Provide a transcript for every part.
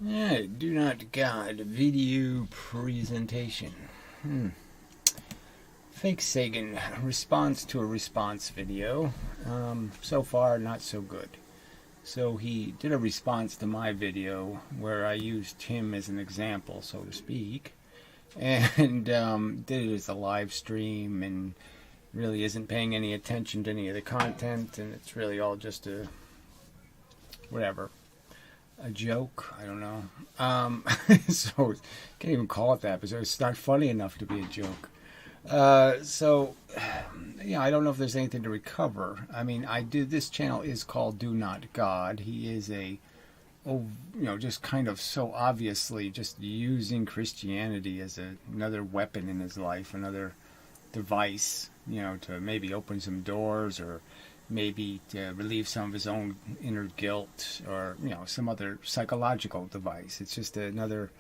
Yeah, DoNotGod video presentation. Fake Sagan response to a response video. So far, not so good. So he did a response to my video where I used him as an example, so to speak, and did it as a live stream and really isn't paying any attention to any of the content, and it's really all just whatever. A joke. I don't know. So can't even call it that because it's not funny enough to be a joke. So I don't know if there's anything to recover. I mean, this channel is called DoNotGod. He is just kind of so obviously just using Christianity as another weapon in his life, another device, to maybe open some doors or maybe to relieve some of his own inner guilt or, some other psychological device. It's just another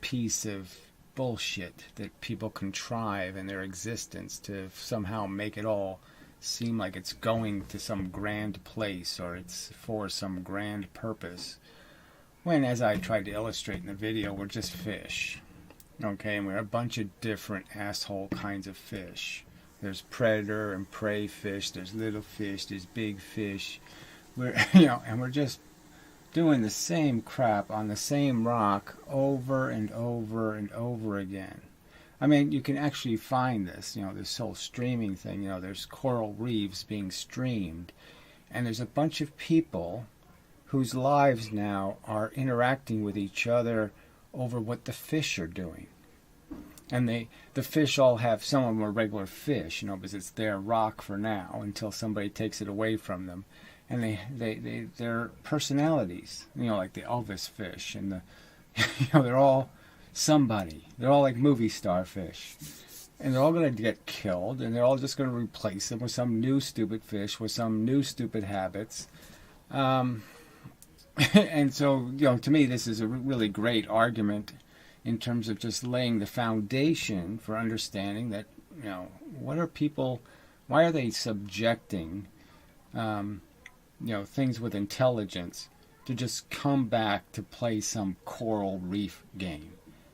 piece of bullshit that people contrive in their existence to somehow make it all seem like it's going to some grand place or it's for some grand purpose. When, as I tried to illustrate in the video, we're just fish. Okay, and we're a bunch of different asshole kinds of fish. There's predator and prey fish, there's little fish, there's big fish. And we're just doing the same crap on the same rock over and over and over again. I mean, you can actually find this, this whole streaming thing, there's coral reefs being streamed, and there's a bunch of people whose lives now are interacting with each other over what the fish are doing. And the fish all have, some of them are regular fish, because it's their rock for now until somebody takes it away from them. And they're personalities, like the Elvis fish and they're all somebody. They're all like movie star fish. And they're all going to get killed, and they're all just going to replace them with some new stupid fish with some new stupid habits. And so, to me, this is a really great argument in terms of just laying the foundation for understanding that, why are they subjecting, things with intelligence to just come back to play some coral reef game,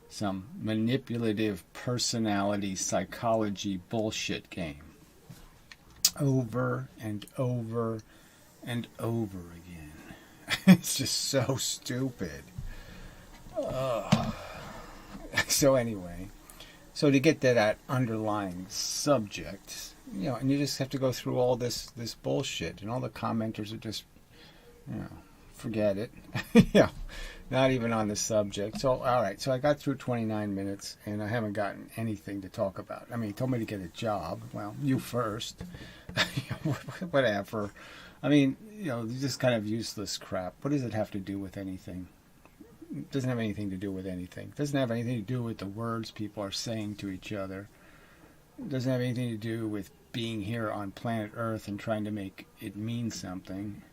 some manipulative personality psychology bullshit game, over and over and over again. It's just so stupid. So anyway, to get to that underlying subject, and you just have to go through all this bullshit, and all the commenters are just, forget it. Not even on the subject. So, all right, so I got through 29 minutes, and I haven't gotten anything to talk about. I mean, he told me to get a job. Well, you first. Whatever. I mean, this kind of useless crap. What does it have to do with anything? It doesn't have anything to do with anything. It doesn't have anything to do with the words people are saying to each other. It doesn't have anything to do with being here on planet Earth and trying to make it mean something.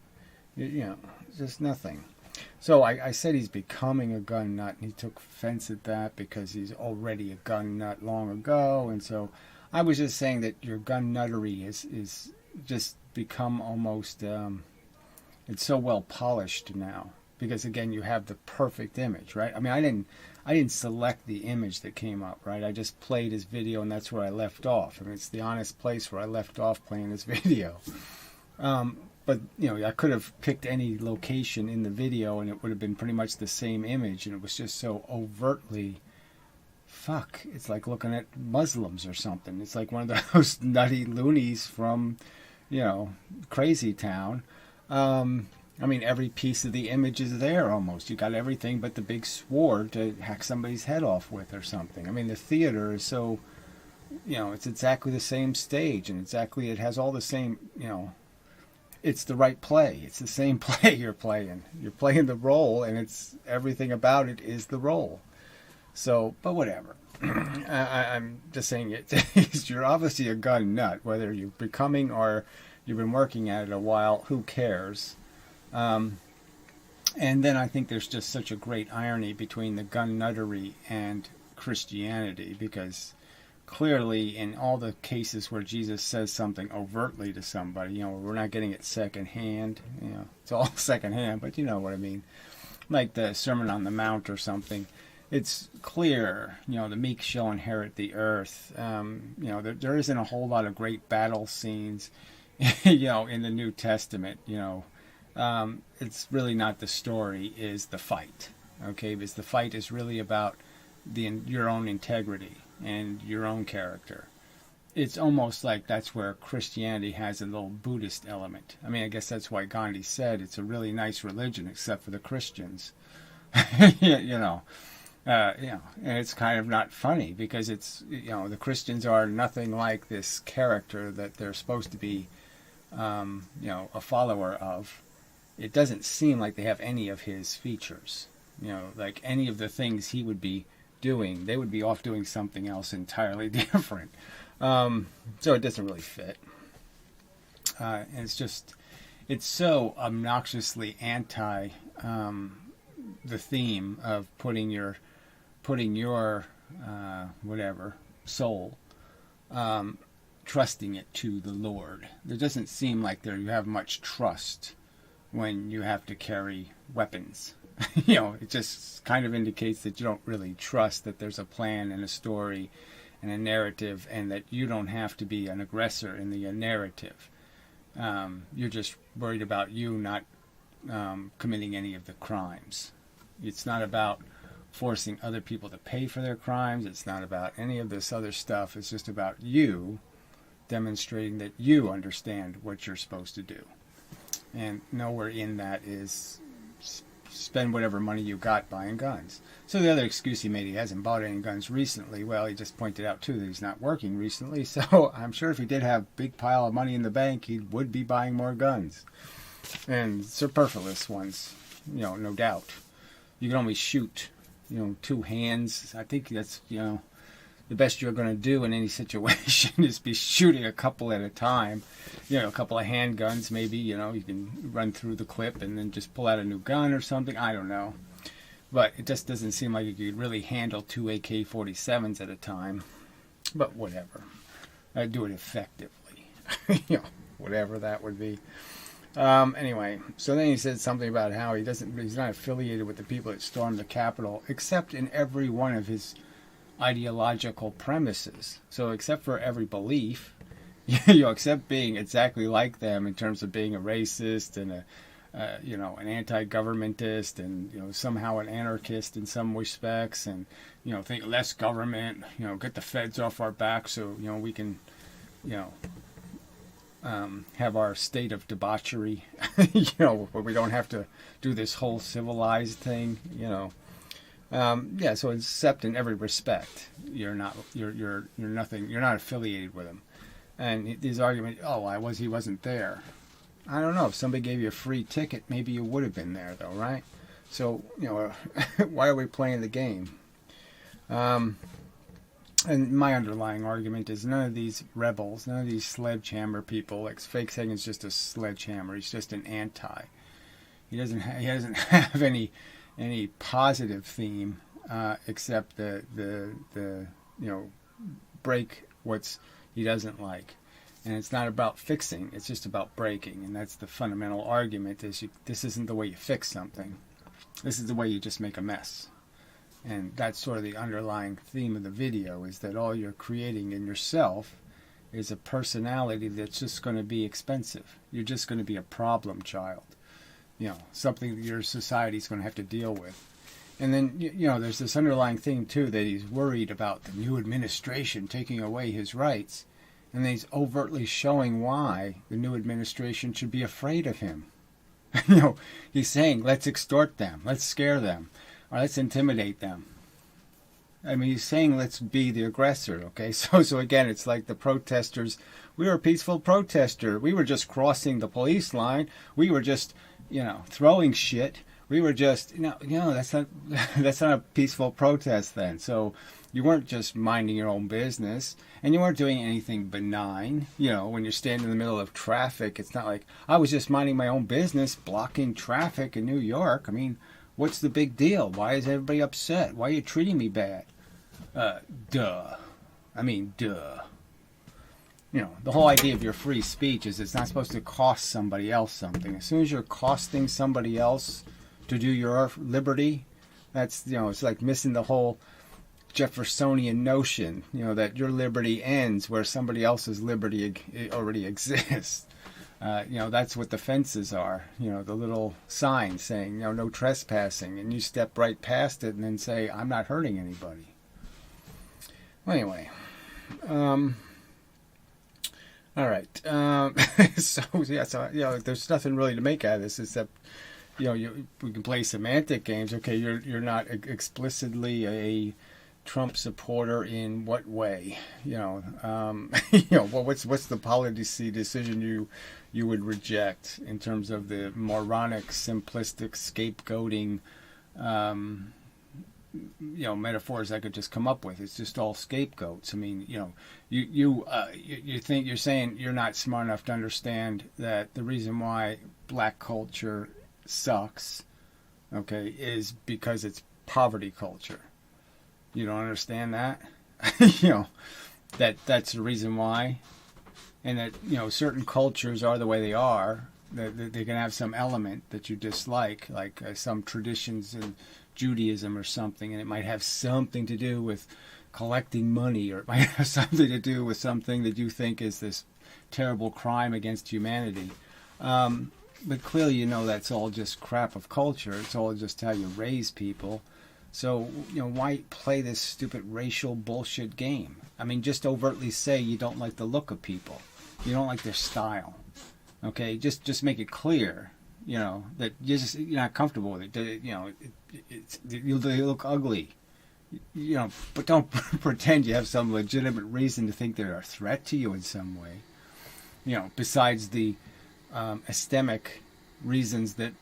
Just nothing. So I said he's becoming a gun nut, and he took offense at that because he's already a gun nut long ago. And so I was just saying that your gun nuttery is just become almost, it's so well polished now. Because again, you have the perfect image, right? I mean, I didn't select the image that came up, right? I just played his video, and that's where I left off. I mean, it's the honest place where I left off playing this video. But I could have picked any location in the video, and it would have been pretty much the same image, and it was just so overtly, it's like looking at Muslims or something. It's like one of those nutty loonies from, Crazy Town. I mean, every piece of the image is there almost. You got everything but the big sword to hack somebody's head off with or something. I mean, the theater is so, it's exactly the same stage, and it has all the same, it's the right play. It's the same play you're playing. You're playing the role, and it's everything about it is the role. So, but whatever. I'm just saying it. You're obviously a gun nut, whether you're becoming or you've been working at it a while. Who cares? And then I think there's just such a great irony between the gun nuttery and Christianity, because clearly in all the cases where Jesus says something overtly to somebody, we're not getting it secondhand. It's all secondhand, but you know what I mean. like the Sermon on the Mount or something, it's clear, the meek shall inherit the earth. There isn't a whole lot of great battle scenes, in the New Testament. It's really not the story, is the fight. Okay, because the fight is really about your own integrity and your own character. It's almost like that's where Christianity has a little Buddhist element. I mean, I guess that's why Gandhi said it's a really nice religion except for the Christians. And it's kind of not funny because it's, the Christians are nothing like this character that they're supposed to be, a follower of. It doesn't seem like they have any of his features. Like any of the things he would be doing, they would be off doing something else entirely different. So it doesn't really fit. And it's so obnoxiously anti the theme of putting your soul, trusting it to the Lord. There doesn't seem like you have much trust when you have to carry weapons. It just kind of indicates that you don't really trust that there's a plan and a story and a narrative, and that you don't have to be an aggressor in the narrative. You're just worried about you not committing any of the crimes. It's not about forcing other people to pay for their crimes. It's not about any of this other stuff. It's just about you demonstrating that you understand what you're supposed to do. And nowhere in that is spend whatever money you got buying guns. So the other excuse he made, he hasn't bought any guns recently. Well, he just pointed out, too, that he's not working recently. So I'm sure if he did have a big pile of money in the bank, he would be buying more guns. And superfluous ones, no doubt. You can only shoot, two hands. I think that's, the best you're going to do in any situation is be shooting a couple at a time. A couple of handguns, maybe, you can run through the clip and then just pull out a new gun or something. I don't know. But it just doesn't seem like you could really handle two AK-47s at a time. But whatever. I'd do it effectively. Whatever that would be. Anyway, so then he said something about how he's not affiliated with the people that stormed the Capitol, except in every one of his ideological premises. So except for every belief, except being exactly like them in terms of being a racist and an anti-governmentist and somehow an anarchist in some respects, and think less government, get the feds off our back so we can have our state of debauchery, where we don't have to do this whole civilized thing, so except in every respect, you're nothing, you're not affiliated with him. And his argument, he wasn't there. I don't know, if somebody gave you a free ticket, maybe you would have been there though, right? So, why are we playing the game? And my underlying argument is none of these rebels, none of these sledgehammer people, like Fake Sagan's just a sledgehammer, he's just an anti. He doesn't have any positive theme except the break what he doesn't like. And it's not about fixing, it's just about breaking. And that's the fundamental argument, is this isn't the way you fix something. This is the way you just make a mess. And that's sort of the underlying theme of the video, is that all you're creating in yourself is a personality that's just going to be expensive. You're just going to be a problem child. Something that your society's going to have to deal with. And then, there's this underlying thing, too, that he's worried about the new administration taking away his rights. And then he's overtly showing why the new administration should be afraid of him. He's saying, let's extort them, let's scare them, or let's intimidate them. I mean, he's saying let's be the aggressor, okay? So again, it's like the protesters. We were a peaceful protester. We were just crossing the police line. We were just, throwing shit. We were just, that's not a peaceful protest then. So you weren't just minding your own business, and you weren't doing anything benign. When you're standing in the middle of traffic, it's not like, I was just minding my own business, blocking traffic in New York. I mean, what's the big deal? Why is everybody upset? Why are you treating me bad? Duh. The whole idea of your free speech is it's not supposed to cost somebody else something. As soon as you're costing somebody else to do your liberty. That's, it's like missing the whole Jeffersonian notion, that your liberty ends where somebody else's liberty already exists. That's what the fences are, the little sign saying, no trespassing, and you step right past it and then say, I'm not hurting anybody. Well, anyway, all right. There's nothing really to make out of this except, we can play semantic games. Okay, you're not explicitly a Trump supporter in what way? What's the policy decision you would reject in terms of the moronic, simplistic, scapegoating, metaphors I could just come up with? It's just all scapegoats. I mean, you think you're saying you're not smart enough to understand that the reason why black culture sucks, okay, is because it's poverty culture. You don't understand that? That's the reason why. And that, certain cultures are the way they are. That they can have some element that you dislike, like some traditions in Judaism or something, and it might have something to do with collecting money, or it might have something to do with something that you think is this terrible crime against humanity. But clearly, that's all just crap of culture. It's all just how you raise people. So, why play this stupid racial bullshit game? I mean, just overtly say you don't like the look of people. You don't like their style. Okay? Just make it clear, that you're not comfortable with it. They look ugly. But don't pretend you have some legitimate reason to think they're a threat to you in some way. Besides the estemic reasons that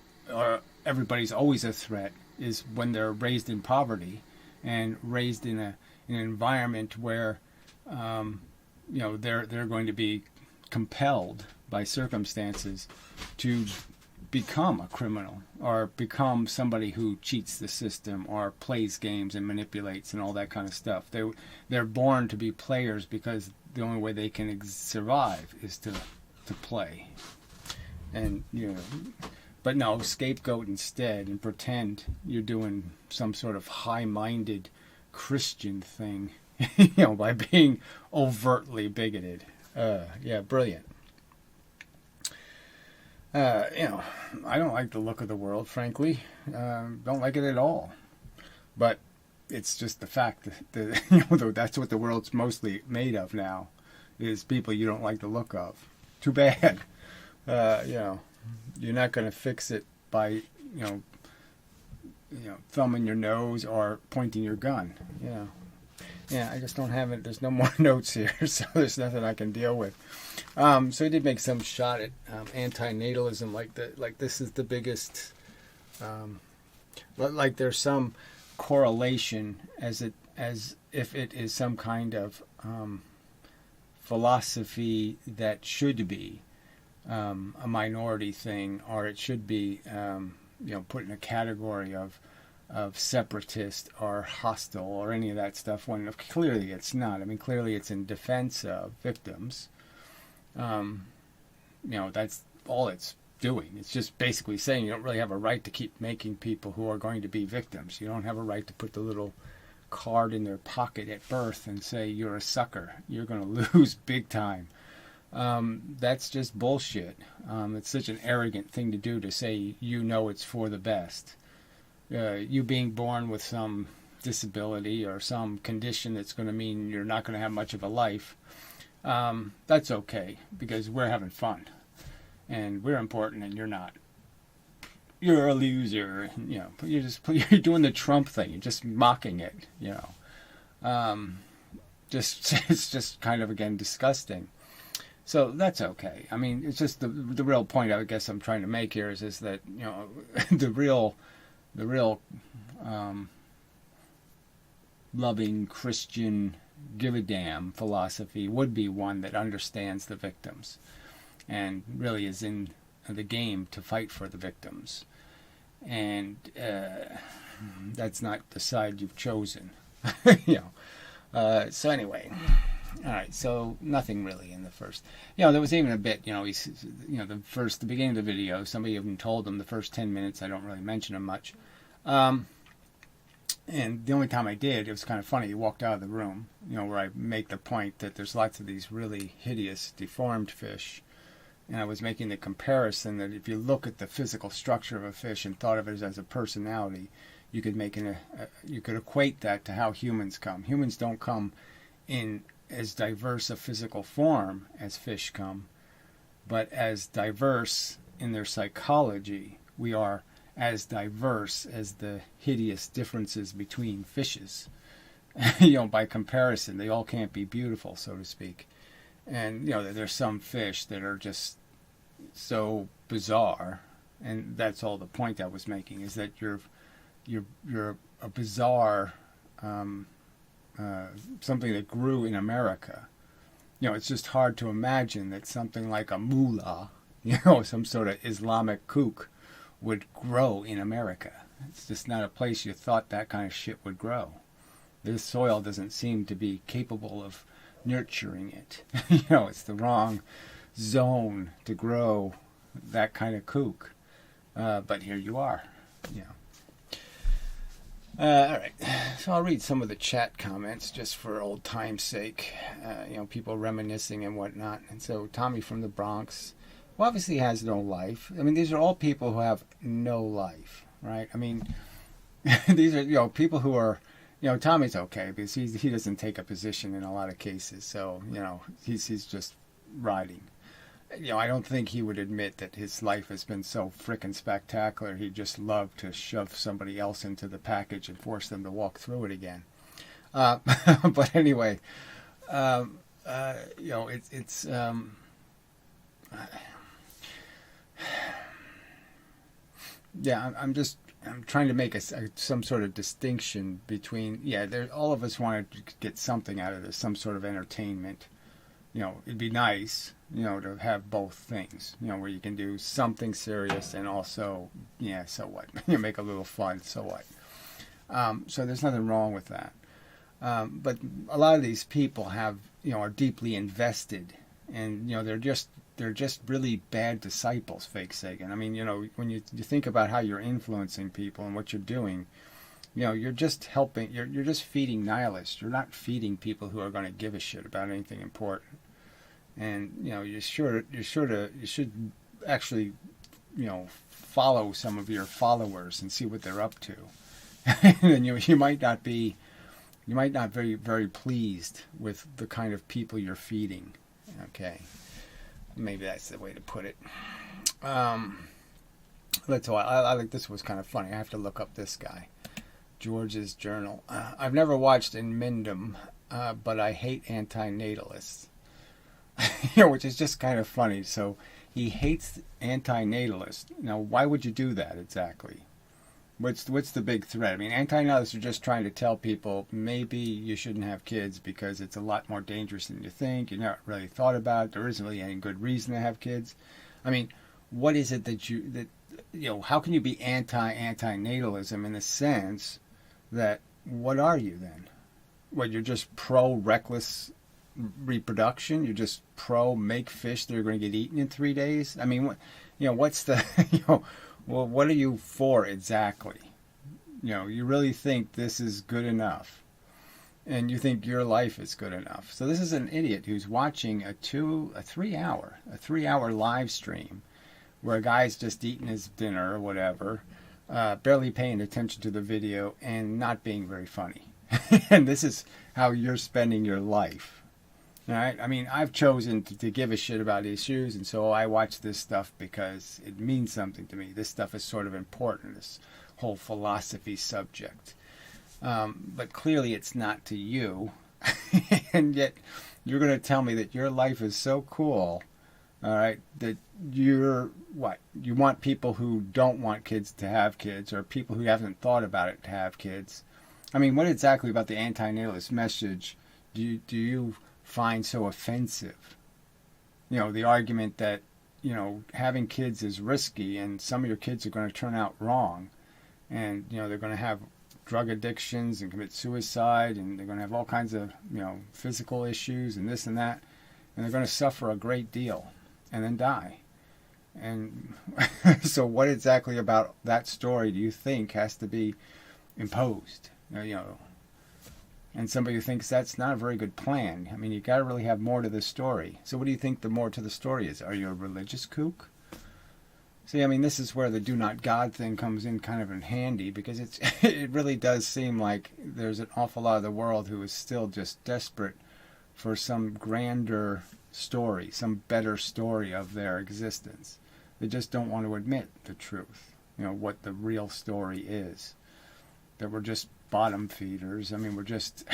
everybody's always a threat, is when they're raised in poverty and raised in an environment where they're going to be compelled by circumstances to become a criminal or become somebody who cheats the system or plays games and manipulates and all that kind of stuff. They're born to be players because the only way they can survive is to play. And but no, scapegoat instead and pretend you're doing some sort of high-minded Christian thing, by being overtly bigoted. Brilliant. I don't like the look of the world, frankly. Don't like it at all. But it's just the fact that that's what the world's mostly made of now, is people you don't like the look of. Too bad. You're not going to fix it by, thumbing your nose or pointing your gun. Yeah, I just don't have it. There's no more notes here, so there's nothing I can deal with. So he did make some shot at anti-natalism, like this is the biggest, like there's some correlation as if it is some kind of philosophy that should be a minority thing, or it should be put in a category of separatist or hostile or any of that stuff, when clearly it's not. I mean, clearly it's in defense of victims. That's all it's doing. It's just basically saying you don't really have a right to keep making people who are going to be victims. You don't have a right to put the little card in their pocket at birth and say you're a sucker. You're going to lose big time. That's just bullshit. It's such an arrogant thing to do, to say it's for the best. You being born with some disability or some condition that's going to mean you're not going to have much of a life, that's okay, because we're having fun. And we're important and you're not. You're a loser. You're doing the Trump thing. You're just mocking it, It's just kind of, again, disgusting. So that's okay. I mean, it's just the real point I guess I'm trying to make here is that, the real loving Christian give a damn philosophy would be one that understands the victims and really is in the game to fight for the victims. And that's not the side you've chosen. So anyway, All right, so nothing really in the first. There was even a bit. The beginning of the video. Somebody even told him the first 10 minutes. I don't really mention him much, and the only time I did, it was kind of funny. He walked out of the room. Where I make the point that there's lots of these really hideous, deformed fish, and I was making the comparison that if you look at the physical structure of a fish and thought of it as a personality, you could you could equate that to how humans come. Humans don't come in as diverse a physical form as fish come, but as diverse in their psychology. We are as diverse as the hideous differences between fishes. By comparison, they all can't be beautiful, so to speak. And there's some fish that are just so bizarre, and that's all the point I was making, is that you're a bizarre something that grew in America. It's just hard to imagine that something like a mullah, some sort of Islamic kook, would grow in America. It's just not a place you thought that kind of shit would grow. This soil doesn't seem to be capable of nurturing it. It's the wrong zone to grow that kind of kook. But here you are. All right, so I'll read some of the chat comments just for old time's sake. People reminiscing and whatnot. And so Tommy from the Bronx, who obviously has no life. I mean, these are all people who have no life, right? I mean, these are people who are, Tommy's okay because he doesn't take a position in a lot of cases. So he's just riding. I don't think he would admit that his life has been so frickin' spectacular. He'd just love to shove somebody else into the package and force them to walk through it again. But anyway, it's I'm trying to make some sort of distinction between, all of us want to get something out of this, some sort of entertainment. It'd be nice, to have both things, where you can do something serious and also, so what? You make a little fun, so what? So there's nothing wrong with that. But a lot of these people are deeply invested, and, they're just really bad disciples, fake Sagan. I mean, when you think about how you're influencing people and what you're doing, you're just helping, you're just feeding nihilists. You're not feeding people who are going to give a shit about anything important. And, you should actually, follow some of your followers and see what they're up to. And you might not be very, very pleased with the kind of people you're feeding. Okay. Maybe that's the way to put it. That's why I think this was kind of funny. I have to look up this guy. George's Journal. I've never watched In Mindum, but I hate anti-natalists. Which is just kind of funny. So he hates anti-natalists. Now, why would you do that exactly? What's the big threat? I mean, anti-natalists are just trying to tell people maybe you shouldn't have kids because it's a lot more dangerous than you think. You're not really thought about it. There isn't really any good reason to have kids. I mean, what is it that how can you be anti-natalism in the sense that, what are you then? What, you're just pro-reckless reproduction? You're just pro-make fish that are going to get eaten in 3 days? I mean, what's the, well, what are you for exactly? You really think this is good enough, and you think your life is good enough. So this is an idiot who's watching a 3 hour live stream where a guy's just eating his dinner or whatever, barely paying attention to the video and not being very funny. And this is how you're spending your life. All right? I mean, I've chosen to give a shit about issues, and so I watch this stuff because it means something to me. This stuff is sort of important, this whole philosophy subject. But clearly it's not to you. And yet you're going to tell me that your life is so cool, all right, that you want people who don't want kids to have kids, or people who haven't thought about it to have kids. I mean, what exactly about the anti-natalist message do you find so offensive? The argument that, having kids is risky and some of your kids are going to turn out wrong, and, they're going to have drug addictions and commit suicide, and they're going to have all kinds of, physical issues and this and that, and they're going to suffer a great deal and then die. And so what exactly about that story do you think has to be imposed? And somebody who thinks that's not a very good plan. I mean, you got to really have more to the story. So what do you think the more to the story is? Are you a religious kook? See, I mean, this is where the DoNotGod thing comes in kind of in handy, because it really does seem like there's an awful lot of the world who is still just desperate for some grander story, some better story of their existence. They just don't want to admit the truth, what the real story is. That we're just bottom feeders. I mean, we're just,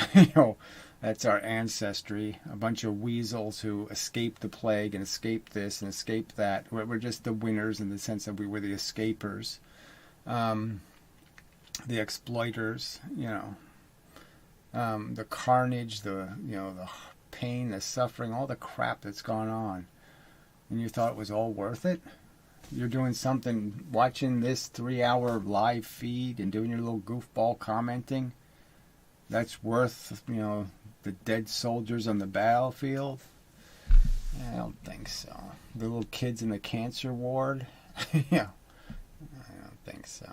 that's our ancestry. A bunch of weasels who escaped the plague and escaped this and escaped that. We're just the winners in the sense that we were the escapers. The exploiters, the carnage, the pain, the suffering, all the crap that's gone on. And you thought it was all worth it? You're doing something, watching this 3-hour live feed and doing your little goofball commenting. That's worth, the dead soldiers on the battlefield? I don't think so. The little kids in the cancer ward? Yeah, I don't think so.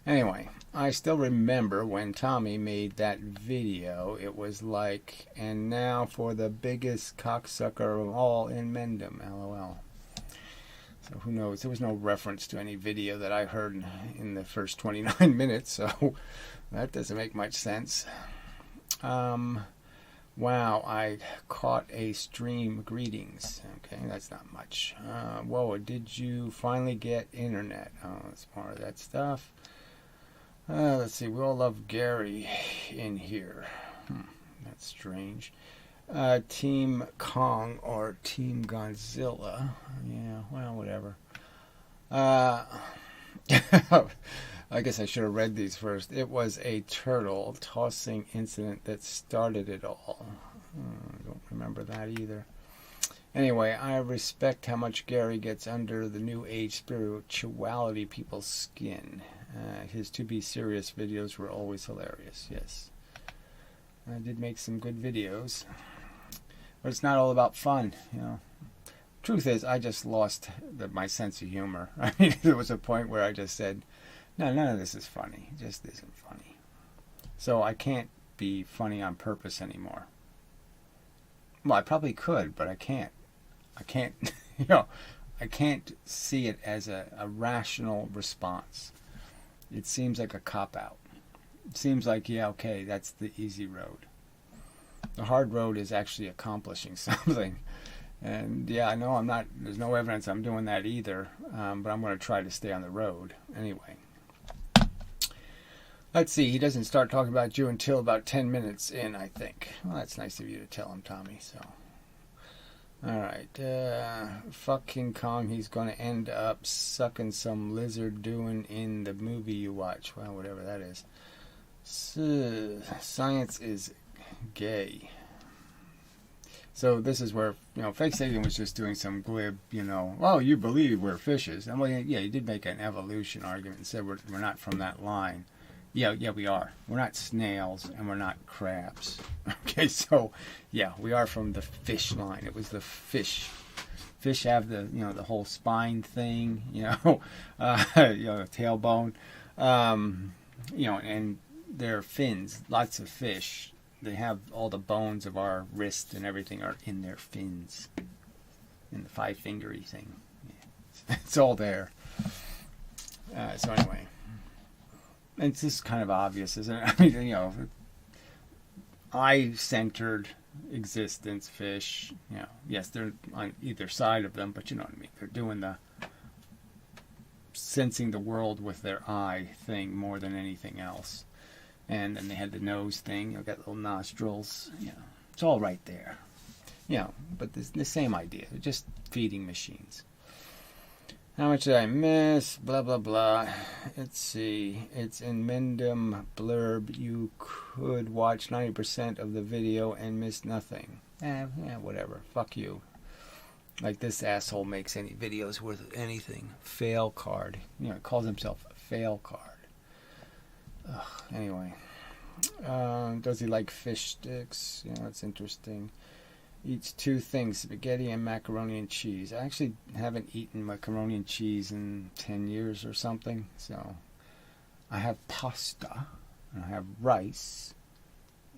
Anyway, I still remember when Tommy made that video. It was like, and now for the biggest cocksucker of all in Mendham, LOL. So who knows? There was no reference to any video that I heard in the first 29 minutes, so that doesn't make much sense. Wow, I caught a stream. Greetings. Okay, that's not much. Whoa, did you finally get internet? Oh, that's more of that stuff. Let's see, we all love Gary in here. That's strange. Team Kong or Team Godzilla. Yeah, well, whatever. I guess I should have read these first. It was a turtle tossing incident that started it all. I don't remember that either. Anyway, I respect how much Gary gets under the new age spirituality people's skin. His To Be Serious videos were always hilarious, yes. I did make some good videos. But it's not all about fun, Truth is, I just lost my sense of humor. I mean, there was a point where I just said, no, none of this is funny. It just isn't funny. So I can't be funny on purpose anymore. Well, I probably could, but I can't. I can't, I can't see it as a rational response. It seems like a cop-out. It seems like, yeah, okay, that's the easy road. The hard road is actually accomplishing something. And yeah, I know there's no evidence I'm doing that either, but I'm going to try to stay on the road anyway. Let's see, he doesn't start talking about you until about 10 minutes in, I think. Well, that's nice of you to tell him, Tommy, so. Alright, fuck King Kong, he's going to end up sucking some lizard doing in the movie you watch. Well, whatever that is. Science is gay. So this is where, Fake Sagan was just doing some glib, oh, you believe we're fishes. And well, yeah, he did make an evolution argument and said we're not from that line. Yeah, we are. We're not snails and we're not crabs. Okay, so, yeah, we are from the fish line. It was the fish. Fish have the, the whole spine thing, tailbone, and their fins, lots of fish. They have all the bones of our wrist and everything are in their fins. In the 5-fingery thing. Yeah. It's all there. So anyway. It's just kind of obvious, isn't it? I mean, eye-centered existence, fish, yes, they're on either side of them, but you know what I mean. They're doing the sensing the world with their eye thing more than anything else. And then they had the nose thing, got little nostrils, it's all right there. But the same idea, they're just feeding machines. How much did I miss? Blah, blah, blah. Let's see. It's in Mendham blurb. You could watch 90% of the video and miss nothing. Whatever. Fuck you. Like this asshole makes any videos worth anything. Fail card. He calls himself a fail card. Ugh. Anyway, does he like fish sticks? You know, that's interesting. Eats two things, spaghetti and macaroni and cheese. I actually haven't eaten macaroni and cheese in 10 years or something. So I have pasta, and I have rice,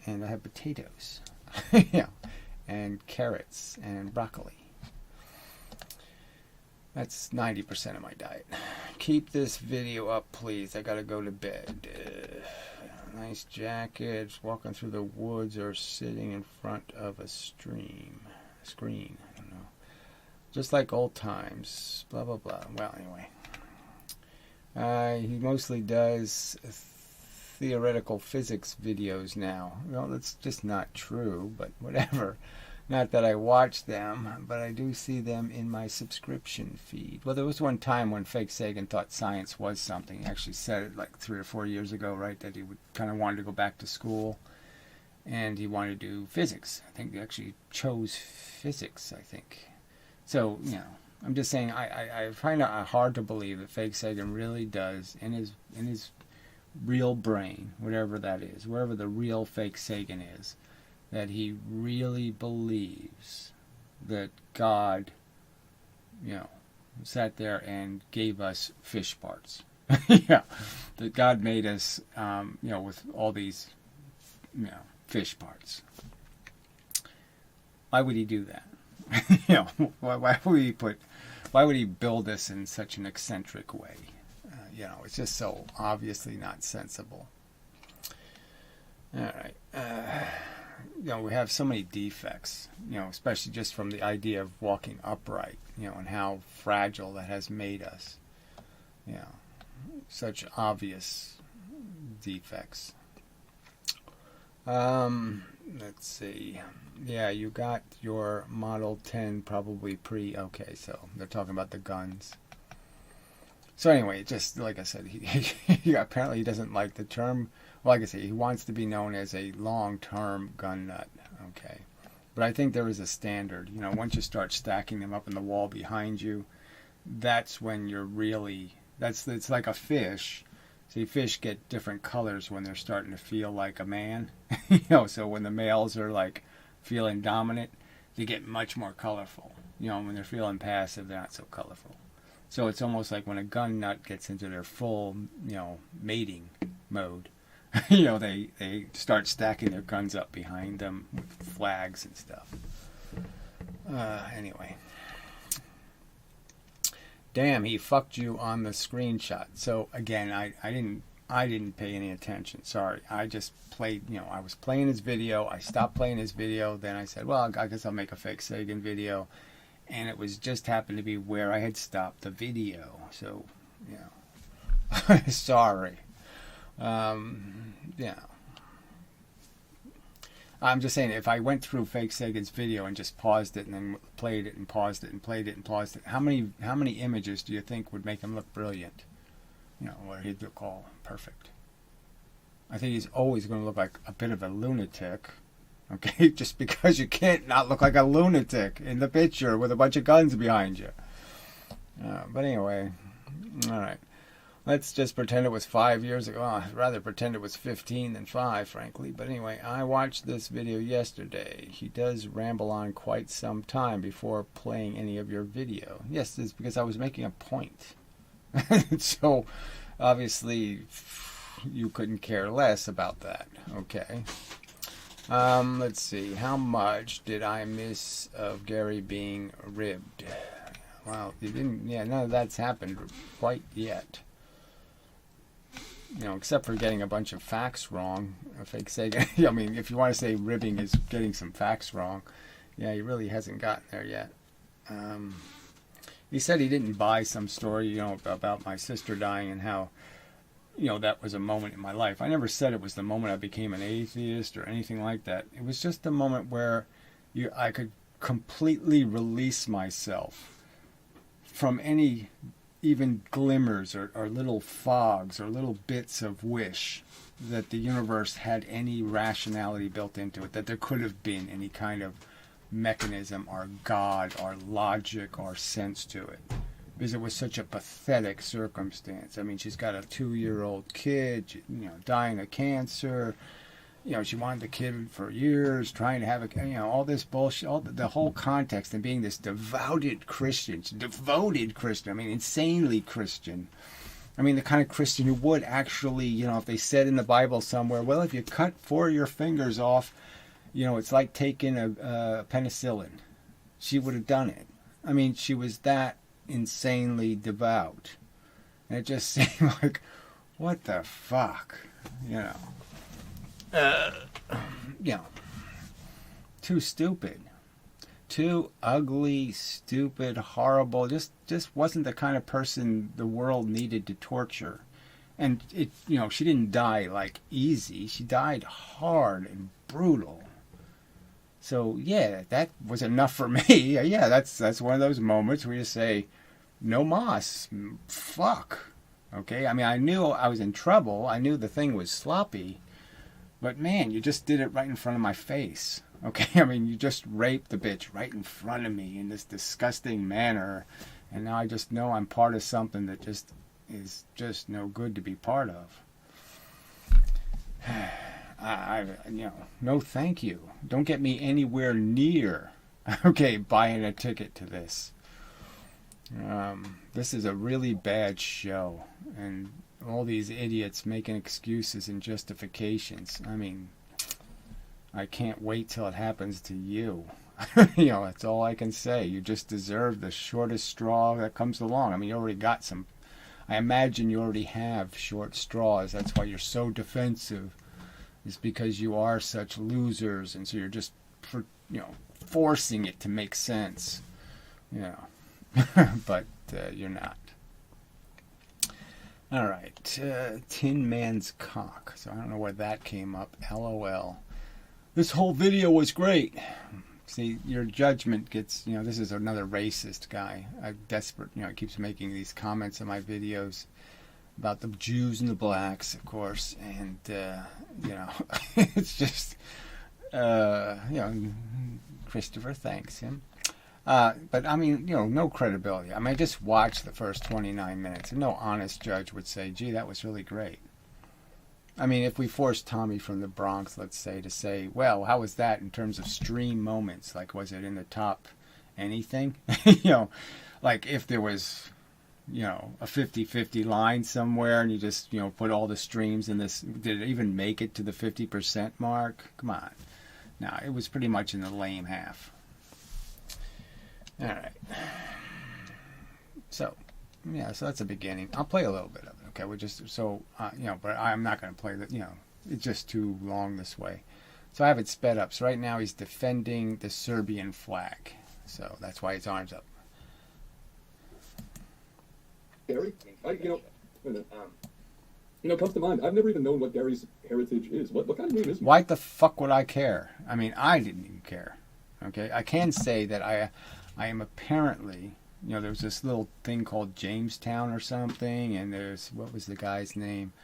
and I have potatoes. Yeah, and carrots and broccoli. That's 90% of my diet. Keep this video up, please. I gotta go to bed. Nice jacket. Walking through the woods or sitting in front of a screen. I don't know. Just like old times. Blah, blah, blah. Well, anyway. He mostly does theoretical physics videos now. Well, that's just not true, but whatever. Not that I watch them, but I do see them in my subscription feed. Well, there was one time when Fake Sagan thought science was something. He actually said it like 3 or 4 years ago, right, that he would kind of wanted to go back to school, and he wanted to do physics. I think he actually chose physics, I think. So, you know, I'm just saying I find it hard to believe that Fake Sagan really does, in his real brain, whatever that is, wherever the real Fake Sagan is, that he really believes that God, you know, sat there and gave us fish parts. Yeah, that God made us, you know, with all these, you know, fish parts. Why would he do that? You know, why would he build this in such an eccentric way? You know, it's just so obviously not sensible. All right. You know, we have so many defects, you know, especially just from the idea of walking upright, you know, and how fragile that has made us. You know, such obvious defects. Let's see. Yeah, you got your Model 10 probably okay, so they're talking about the guns. So anyway, just like I said, he apparently he doesn't like the term. Well, like I say, he wants to be known as a long-term gun nut. Okay, but I think there is a standard. You know, once you start stacking them up in the wall behind you, that's when you're really. It's like a fish. See, fish get different colors when they're starting to feel like a man. You know, so when the males are like feeling dominant, they get much more colorful. You know, when they're feeling passive, they're not so colorful. So it's almost like when a gun nut gets into their full, you know, mating mode, you know, they start stacking their guns up behind them with flags and stuff. Anyway. Damn, he fucked you on the screenshot. So again, I didn't pay any attention. Sorry. I just played, you know, I was playing his video. I stopped playing his video. Then I said, well, I guess I'll make a Fake Sagan video. And it was just happened to be where I had stopped the video. So, you know, sorry. Yeah. I'm just saying, if I went through Fake Sagan's video and just paused it and then played it and paused it and played it and paused it, how many images do you think would make him look brilliant? You know, where he'd look all perfect. I think he's always going to look like a bit of a lunatic. Okay, just because you can't not look like a lunatic in the picture with a bunch of guns behind you. But anyway, all right. Let's just pretend it was 5 years ago. Well, I'd rather pretend it was 15 than 5, frankly. But anyway, I watched this video yesterday. He does ramble on quite some time before playing any of your video. Yes, it's because I was making a point. So, obviously, you couldn't care less about that. Okay. Let's see. How much did I miss of Gary being ribbed? Well, you didn't. Yeah, none of that's happened quite yet. You know, except for getting a bunch of facts wrong. Fake Sagan. I mean, if you want to say ribbing is getting some facts wrong, yeah, he really hasn't gotten there yet. He said he didn't buy some story, you know, about my sister dying and how, you know, that was a moment in my life. I never said it was the moment I became an atheist or anything like that. It was just the moment where I could completely release myself from any even glimmers or little fogs or little bits of wish that the universe had any rationality built into it, that there could have been any kind of mechanism or God or logic or sense to it. because it was such a pathetic circumstance. I mean, she's got a 2-year-old kid, dying of cancer. She wanted the kid for years, trying to have all this bullshit, the whole context, and being this devoted Christian, I mean, insanely Christian. I mean, the kind of Christian who would actually, if they said in the Bible somewhere, well, if you cut 4 of your fingers off, it's like taking a penicillin. She would have done it. I mean, she was that insanely devout. And it just seemed like, what the fuck? Too stupid. Too ugly, stupid, horrible. Just wasn't the kind of person the world needed to torture. And she didn't die like easy. She died hard and brutal. So yeah, that was enough for me. Yeah, that's one of those moments where you say, no mas, fuck. Okay, I mean, I knew I was in trouble. I knew the thing was sloppy. But man, you just did it right in front of my face. Okay, I mean, you just raped the bitch right in front of me in this disgusting manner. And now I just know I'm part of something that just is just no good to be part of. No thank you. Don't get me anywhere near, buying a ticket to this. This is a really bad show. And all these idiots making excuses and justifications. I mean, I can't wait till it happens to you. That's all I can say. You just deserve the shortest straw that comes along. I mean, you already got some. I imagine you already have short straws. That's why you're so defensive. It's because you are such losers, and so you're just, forcing it to make sense. But you're not. All right, Tin Man's Cock. So I don't know where that came up. LOL. This whole video was great. See, your judgment gets, this is another racist guy. I'm desperate, keeps making these comments in my videos about the Jews and the blacks, of course. And, it's just, Christopher thanks him. But I mean, no credibility. I mean, I just watched the first 29 minutes, and no honest judge would say, gee, that was really great. I mean, if we forced Tommy from the Bronx, let's say, to say, well, how was that in terms of stream moments? Like, was it in the top anything? Like if there was, a 50-50 line somewhere, and you just, put all the streams in this, did it even make it to the 50% mark? Come on. No, it was pretty much in the lame half. All right. So that's the beginning. I'll play a little bit of it. Okay, we're just but I'm not going to play that. It's just too long this way. So I have it sped up. So right now he's defending the Serbian flag. So that's why his arms up. Gary, comes to mind. I've never even known what Gary's heritage is. What kind of name is he? Why the fuck would I care? I mean, I didn't even care. Okay, I can say that I am apparently, there was this little thing called Jamestown or something, and what was the guy's name?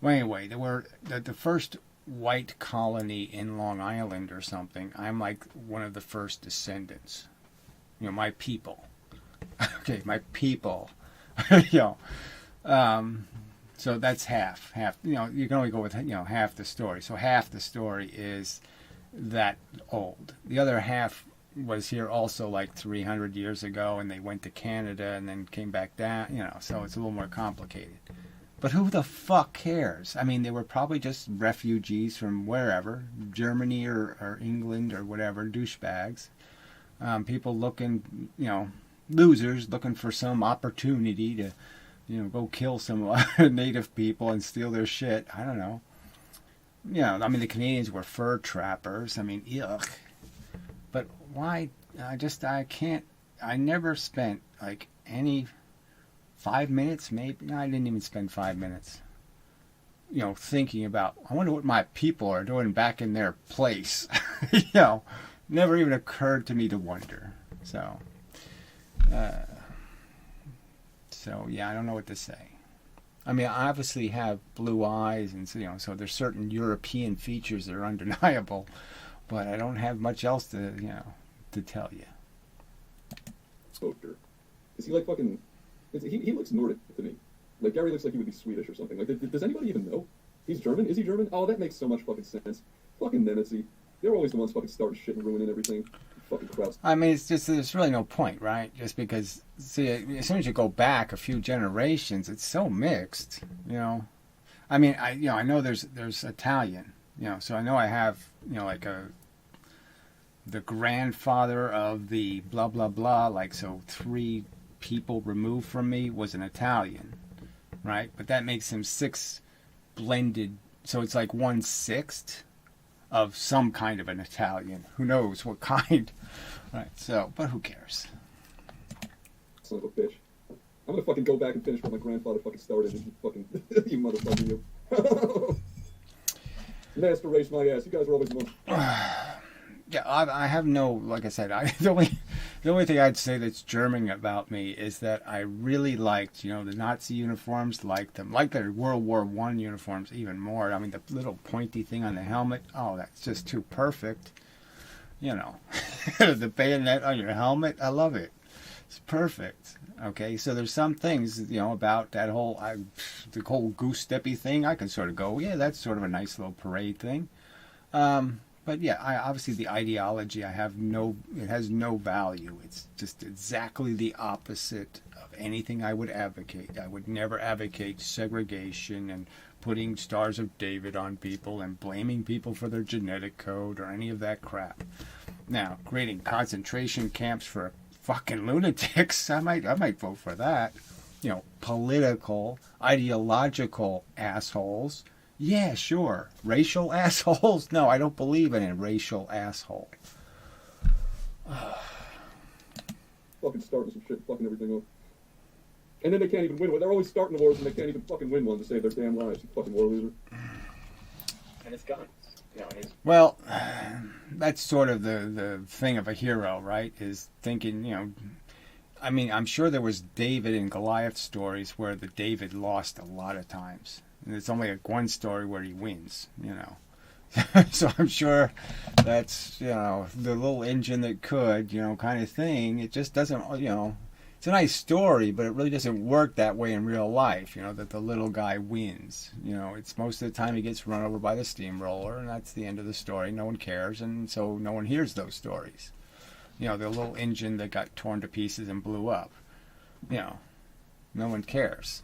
Well, anyway, there were the first white colony in Long Island or something. I'm like one of the first descendants. My people. Okay, my people. So that's half. You can only go with, half the story. So half the story is that old. The other half was here also like 300 years ago, and they went to Canada and then came back down, so it's a little more complicated. But who the fuck cares? I mean, they were probably just refugees from wherever, Germany or England or whatever, douchebags. People looking, losers looking for some opportunity to, go kill some native people and steal their shit. I don't know. I mean, the Canadians were fur trappers. I mean, yuck. But why? I never spent like any 5 minutes, maybe. No, I didn't even spend 5 minutes, thinking about, I wonder what my people are doing back in their place. Never even occurred to me to wonder. So yeah, I don't know what to say. I mean, I obviously have blue eyes, and so there's certain European features that are undeniable, but I don't have much else to tell you. Sculptor. Is he like fucking He looks Nordic to me. Like, Gary looks like he would be Swedish or something. Like, does anybody even know? He's German? Is he German? Oh, that makes so much fucking sense. Fucking Nemesis. They're always the ones fucking starting shit and ruining everything. Fucking Krauts. I mean, it's just, there's really no point, right? Just because, see, as soon as you go back a few generations, it's so mixed, you know? I mean, I know there's Italian, you know, so I know I have, you know, like the grandfather of the blah, blah, blah, like, so 3 people removed from me was an Italian, right? But that makes him 6 blended, so it's like 1/6 of some kind of an Italian. Who knows what kind, right? So, but who cares? Son of a bitch. I'm gonna fucking go back and finish what my grandfather fucking started, and you fucking, you motherfucker, you. Master race my ass. You guys are always the one. Yeah, I have no, like I said, the only thing I'd say that's German about me is that I really liked, you know, the Nazi uniforms, liked them, like their World War I uniforms even more. I mean, the little pointy thing on the helmet, oh, that's just too perfect. You know, the bayonet on your helmet, I love it. It's perfect. Okay, so there's some things, you know, about that whole, the whole goose steppy thing, I can sort of go, yeah, that's sort of a nice little parade thing. But yeah, obviously the ideology, it has no value. It's just exactly the opposite of anything I would advocate. I would never advocate segregation and putting Stars of David on people and blaming people for their genetic code or any of that crap. Now, creating concentration camps for fucking lunatics, I might vote for that. You know, political, ideological assholes. Yeah, sure. Racial assholes? No, I don't believe in a racial asshole. Fucking starting some shit, fucking everything up. And then they can't even win one. They're always starting the wars and they can't even fucking win one to save their damn lives. You fucking war loser. And it's guns. You know, well, that's sort of the thing of a hero, right? Is thinking, you know, I mean, I'm sure there was David and Goliath stories where the David lost a lot of times. And it's only like one story where he wins, you know. So I'm sure that's, you know, the little engine that could, you know, kind of thing. It just doesn't, you know, it's a nice story, but it really doesn't work that way in real life, you know, that the little guy wins. You know, it's most of the time he gets run over by the steamroller, and that's the end of the story. No one cares, and so no one hears those stories. You know, the little engine that got torn to pieces and blew up. You know, no one cares.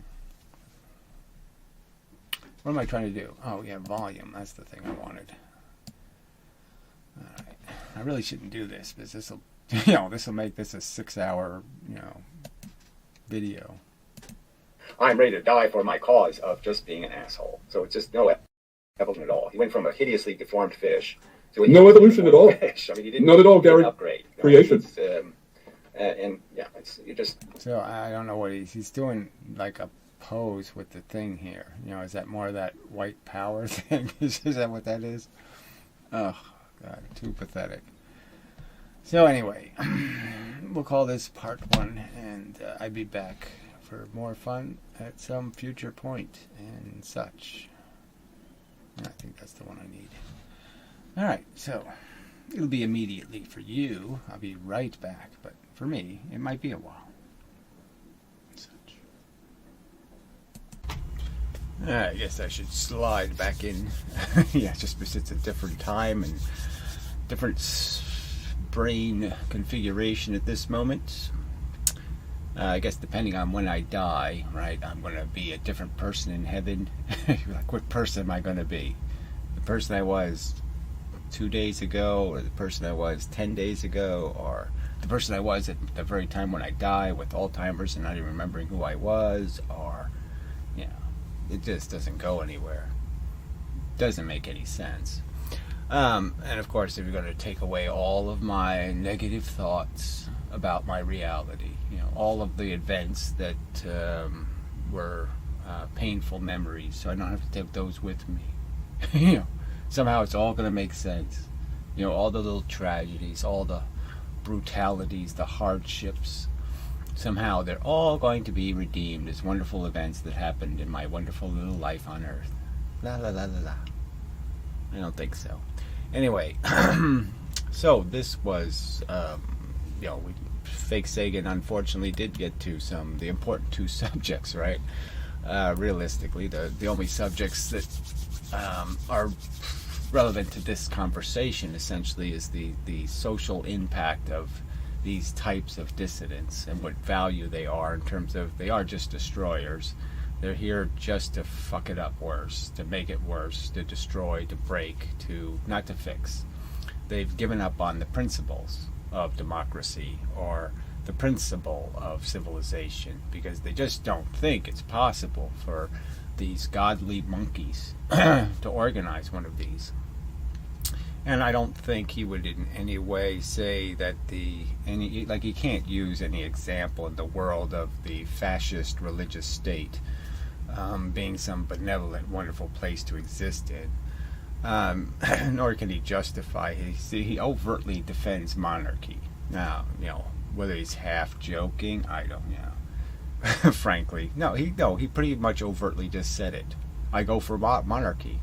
What am I trying to do? Oh, yeah, volume. That's the thing I wanted. All right. I really shouldn't do this, because this will, you know, this will make this a 6-hour, you know, video. I'm ready to die for my cause of just being an asshole. So it's just no evolution at all. He went from a hideously deformed fish to a no evolution at all. Fish. I mean, he didn't. Not at all, Gary. Upgrade. You know, creation. And yeah, it's you just. So I don't know what he's doing, like a pose with the thing here. You know, is that more of that white power thing? Is that what that is? Oh God, too pathetic. So anyway, we'll call this part 1, and I'd be back for more fun at some future point and such. I think that's the one I need. All right, so it'll be immediately for you. I'll be right back, but for me, it might be a while. I guess I should slide back in. Yeah, just because it's a different time and different brain configuration at this moment. I guess depending on when I die, right, I'm going to be a different person in heaven. You're like, what person am I going to be? The person I was 2 days ago, or the person I was 10 days ago, or the person I was at the very time when I die with Alzheimer's and not even remembering who I was, or, you know, it just doesn't go anywhere. Doesn't make any sense. And of course, if you're going to take away all of my negative thoughts about my reality, you know, all of the events that were painful memories, so I don't have to take those with me. You know, somehow it's all going to make sense. You know, all the little tragedies, all the brutalities, the hardships, somehow they're all going to be redeemed as wonderful events that happened in my wonderful little life on Earth. La la la la la. I don't think so. Anyway, so this was, you know, we fake Sagan unfortunately did get to the important two subjects, right? Realistically, the only subjects that are relevant to this conversation essentially is the social impact of these types of dissidents and what value they are in terms of they are just destroyers. They're here just to fuck it up worse, to make it worse, to destroy, to break, not to fix. They've given up on the principles of democracy or the principle of civilization because they just don't think it's possible for these godly monkeys to organize one of these. And I don't think he would in any way say that he can't use any example in the world of the fascist religious state being some benevolent, wonderful place to exist in. Nor can he justify he overtly defends monarchy. Now, whether he's half joking, I don't know. Frankly, no, he pretty much overtly just said it. I go for monarchy.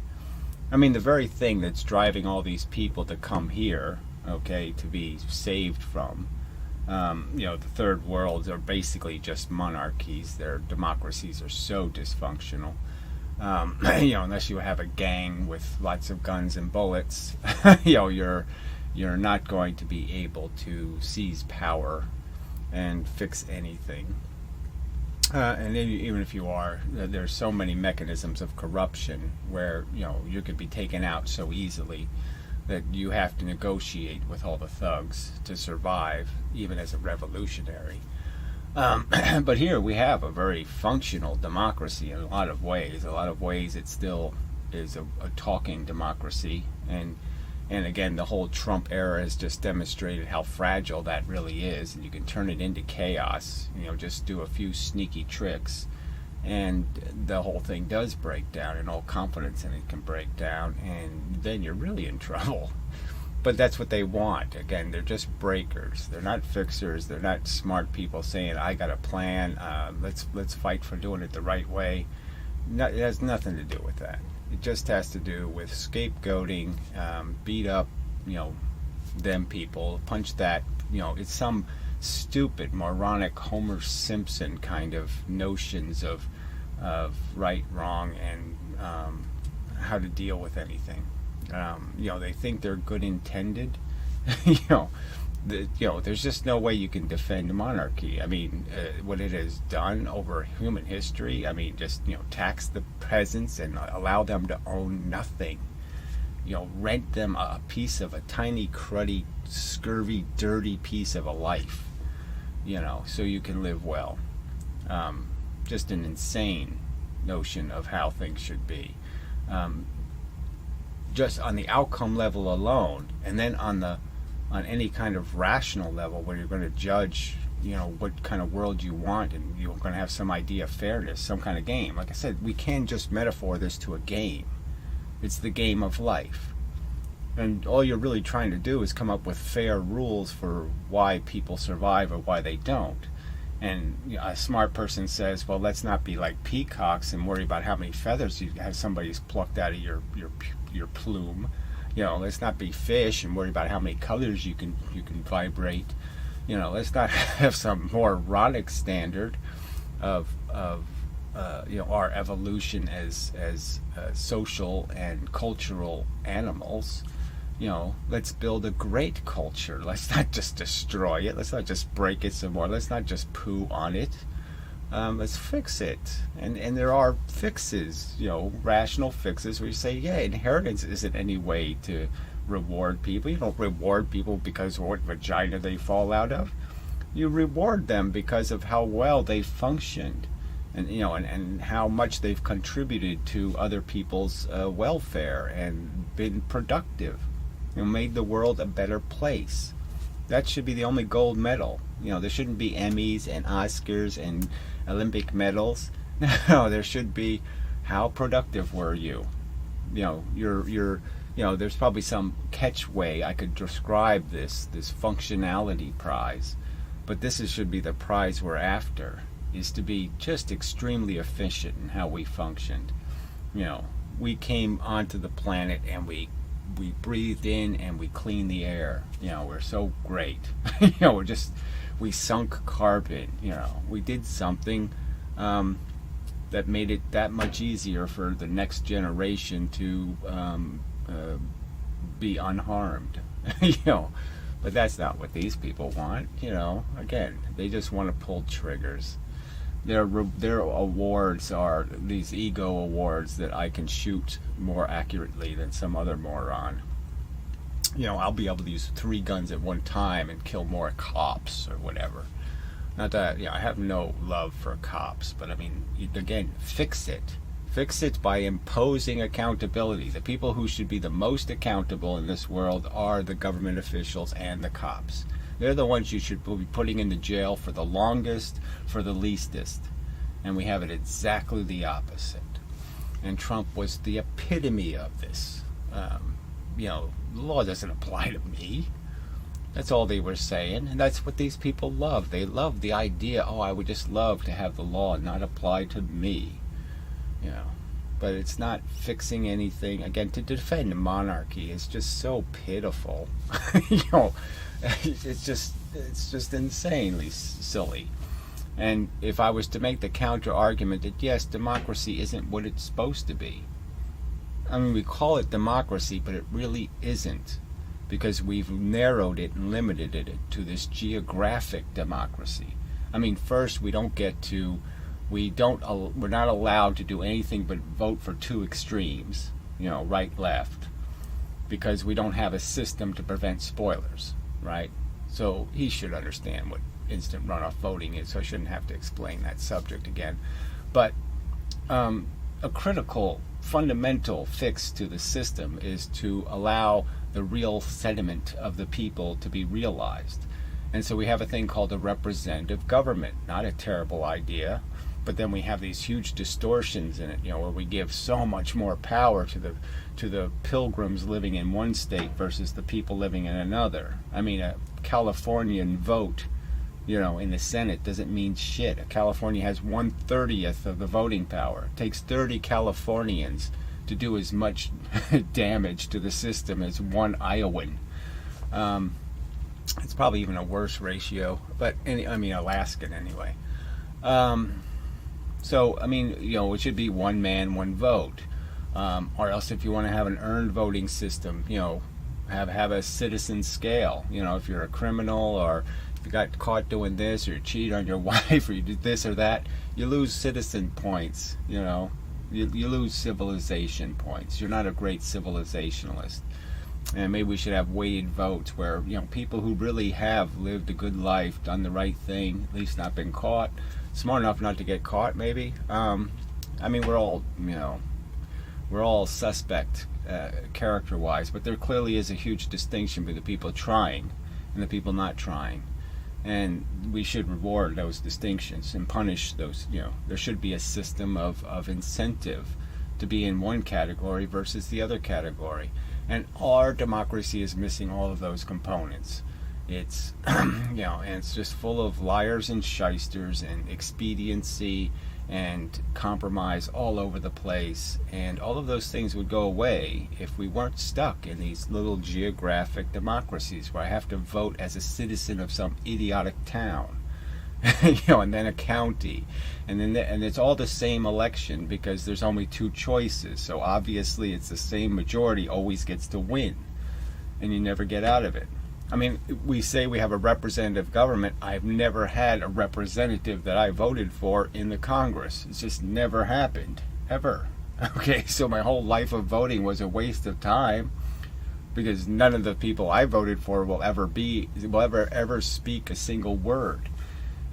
I mean, the very thing that's driving all these people to come here, okay, to be saved from, the third worlds are basically just monarchies. Their democracies are so dysfunctional. Unless you have a gang with lots of guns and bullets, you're not going to be able to seize power and fix anything. And even if you are, there's so many mechanisms of corruption where you could be taken out so easily that you have to negotiate with all the thugs to survive, even as a revolutionary. But here we have a very functional democracy in a lot of ways. A lot of ways it still is a talking democracy, and again, the whole Trump era has just demonstrated how fragile that really is, and you can turn it into chaos. Just do a few sneaky tricks, and the whole thing does break down, and all confidence in it can break down, and then you're really in trouble. But that's what they want. Again, they're just breakers. They're not fixers. They're not smart people saying, "I got a plan. Let's fight for doing it the right way." No, it has nothing to do with that. It just has to do with scapegoating, beat up, them people, punch that. It's some stupid, moronic Homer Simpson kind of notions of right, wrong, and how to deal with anything. They think they're good intended. There's just no way you can defend monarchy. I mean, what it has done over human history. I mean, just tax the peasants and allow them to own nothing. Rent them a piece of a tiny, cruddy, scurvy, dirty piece of a life. So you can live well. Just an insane notion of how things should be. Just on the outcome level alone, and then on any kind of rational level where you're going to judge, what kind of world you want, and you're going to have some idea of fairness, some kind of game. Like I said, we can just metaphor this to a game. It's the game of life. And all you're really trying to do is come up with fair rules for why people survive or why they don't. And a smart person says, well, let's not be like peacocks and worry about how many feathers somebody's plucked out of your plume. Let's not be fish and worry about how many colors you can vibrate. Let's not have some moronic standard of our evolution as social and cultural animals. Let's build a great culture. Let's not just destroy it. Let's not just break it some more. Let's not just poo on it. Let's fix it. And there are fixes, rational fixes where you say, yeah, inheritance isn't any way to reward people. You don't reward people because of what vagina they fall out of. You reward them because of how well they functioned, and and how much they've contributed to other people's welfare and been productive, made the world a better place. That should be the only gold medal. There shouldn't be Emmys and Oscars and Olympic medals. No, there should be, how productive were you? There's probably some catch way I could describe this functionality prize, but should be the prize we're after, is to be just extremely efficient in how we functioned. We came onto the planet and we breathed in and we cleaned the air. We're so great. we sunk carbon. We did something that made it that much easier for the next generation to be unharmed. But that's not what these people want. Again, they just want to pull triggers. Their awards are these ego awards that I can shoot more accurately than some other moron. I'll be able to use 3 guns at one time and kill more cops or whatever. Not that, I have no love for cops, but I mean, again, fix it. Fix it by imposing accountability. The people who should be the most accountable in this world are the government officials and the cops. They're the ones you should be putting into jail for the longest, for the leastest. And we have it exactly the opposite. And Trump was the epitome of this. The law doesn't apply to me. That's all they were saying. And that's what these people love. They love the idea, I would just love to have the law not apply to me. But it's not fixing anything. Again, to defend monarchy is just so pitiful. It's just insanely silly. And if I was to make the counter argument that yes, democracy isn't what it's supposed to be. I mean, we call it democracy, but it really isn't, because we've narrowed it and limited it to this geographic democracy. I mean, first, we're not allowed to do anything but vote for 2 extremes, right, left, because we don't have a system to prevent spoilers, right? So he should understand what instant runoff voting is, so I shouldn't have to explain that subject again. But a critical, fundamental fix to the system is to allow the real sentiment of the people to be realized. And so we have a thing called a representative government. Not a terrible idea, but then we have these huge distortions in it, where we give so much more power to the pilgrims living in one state versus the people living in another. I mean, a Californian vote, in the Senate doesn't mean shit. California has 1/30th of the voting power. It takes 30 Californians to do as much damage to the system as one Iowan. It's probably even a worse ratio, but Alaskan anyway. So, it should be one man, one vote. Or else if you want to have an earned voting system, have a citizen scale. If you're a criminal, or if you got caught doing this, or you cheat on your wife, or you did this or that, you lose citizen points, You lose civilization points. You're not a great civilizationalist. And maybe we should have weighted votes where, people who really have lived a good life, done the right thing, at least not been caught, smart enough not to get caught, maybe. We're all suspect character-wise, but there clearly is a huge distinction between the people trying and the people not trying. And we should reward those distinctions and punish those. There should be a system of incentive to be in one category versus the other category. And our democracy is missing all of those components. It's, and it's just full of liars and shysters and expediency and compromise all over the place. And all of those things would go away if we weren't stuck in these little geographic democracies where I have to vote as a citizen of some idiotic town. And then a county, and it's all the same election because there's only 2 choices. So obviously, it's the same majority always gets to win, and you never get out of it. We say we have a representative government. I've never had a representative that I voted for in the Congress. It's just never happened, ever. Okay, so my whole life of voting was a waste of time, because none of the people I voted for will ever speak a single word.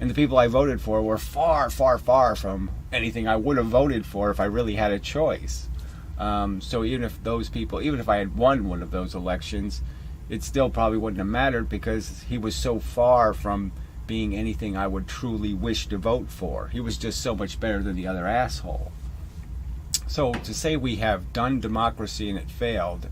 And the people I voted for were far, far, far from anything I would have voted for if I really had a choice. So even if I had won one of those elections, it still probably wouldn't have mattered, because he was so far from being anything I would truly wish to vote for. He was just so much better than the other asshole. So to say we have done democracy and it failed,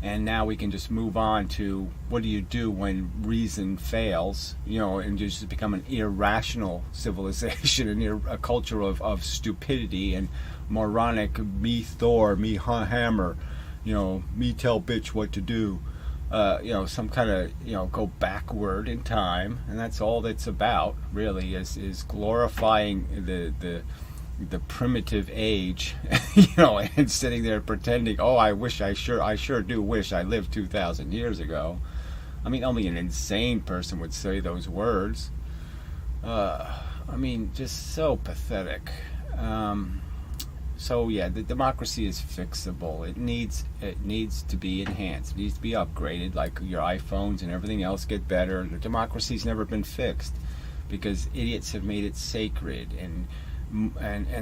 and now we can just move on to what do you do when reason fails, and just become an irrational civilization and a culture of stupidity and moronic me Thor, me hammer, me tell bitch what to do. some kind of, go backward in time, and that's all that's about, really, is glorifying the primitive age, and sitting there pretending, oh, I sure do wish I lived 2,000 years ago. I mean, only an insane person would say those words. Just so pathetic. So yeah, the democracy is fixable. It needs to be enhanced. It needs to be upgraded, like your iPhones and everything else get better. The democracy's never been fixed because idiots have made it sacred, and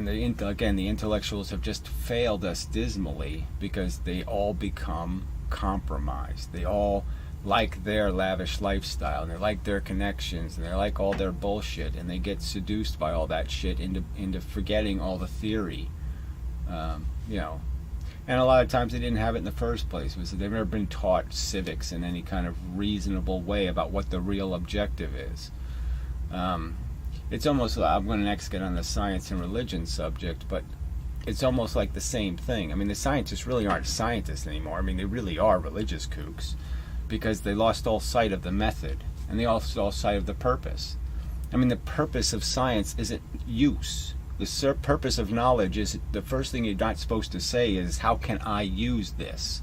the intellectuals have just failed us dismally because they all become compromised. They all like their lavish lifestyle, and they like their connections, and they like all their bullshit, and they get seduced by all that shit into forgetting all the theory. And a lot of times they didn't have it in the first place. They've never been taught civics in any kind of reasonable way about what the real objective is. It's almost, I'm going to next get on the science and religion subject, but it's almost like the same thing. I mean, the scientists really aren't scientists anymore. I mean, they really are religious kooks because they lost all sight of the method, and they lost all sight of the purpose. I mean, the purpose of science isn't use. The purpose of knowledge is, the first thing you're not supposed to say is, how can I use this?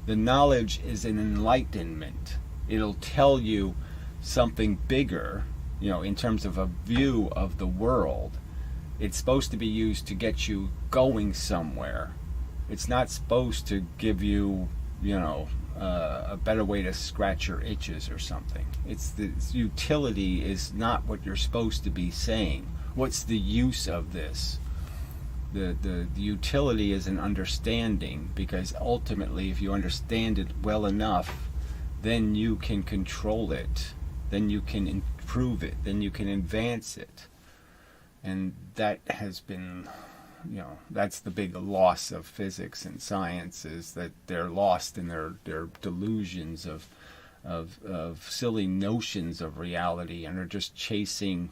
The knowledge is an enlightenment. It'll tell you something bigger, in terms of a view of the world. It's supposed to be used to get you going somewhere. It's not supposed to give you, a better way to scratch your itches or something. Its utility is not what you're supposed to be saying. What's the use of this? The utility is an understanding, because ultimately, if you understand it well enough, then you can control it, then you can improve it, then you can advance it. And that has been, that's the big loss of physics and science, is that they're lost in their delusions of silly notions of reality, and are just chasing,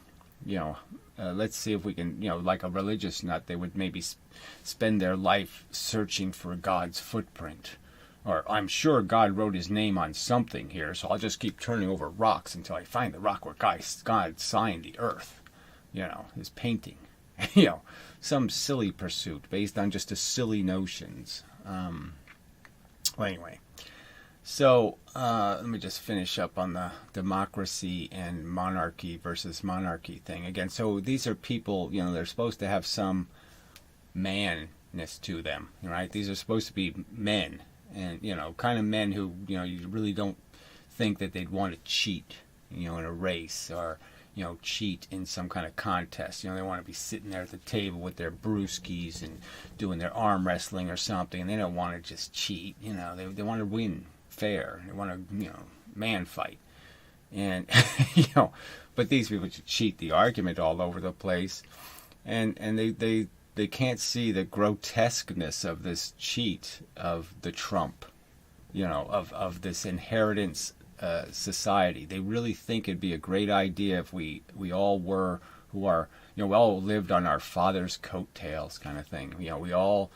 let's see if we can, like a religious nut, they would maybe spend their life searching for God's footprint. Or, I'm sure God wrote his name on something here, so I'll just keep turning over rocks until I find the rock where God signed the earth. His painting. Some silly pursuit based on just a silly notions. Anyway. So, let me just finish up on the democracy and monarchy versus monarchy thing. Again, so these are people, they're supposed to have some manness to them, right? These are supposed to be men, and, kind of men who, you really don't think that they'd want to cheat, in a race, or, cheat in some kind of contest. They want to be sitting there at the table with their brewskis and doing their arm wrestling or something, and they don't want to just cheat, they want to win fair. They want to, man fight. And, but these people cheat the argument all over the place. And they can't see the grotesqueness of this cheat of the Trump, of this inheritance society. They really think it'd be a great idea if we all were, who are, we all lived on our father's coattails kind of thing. We all,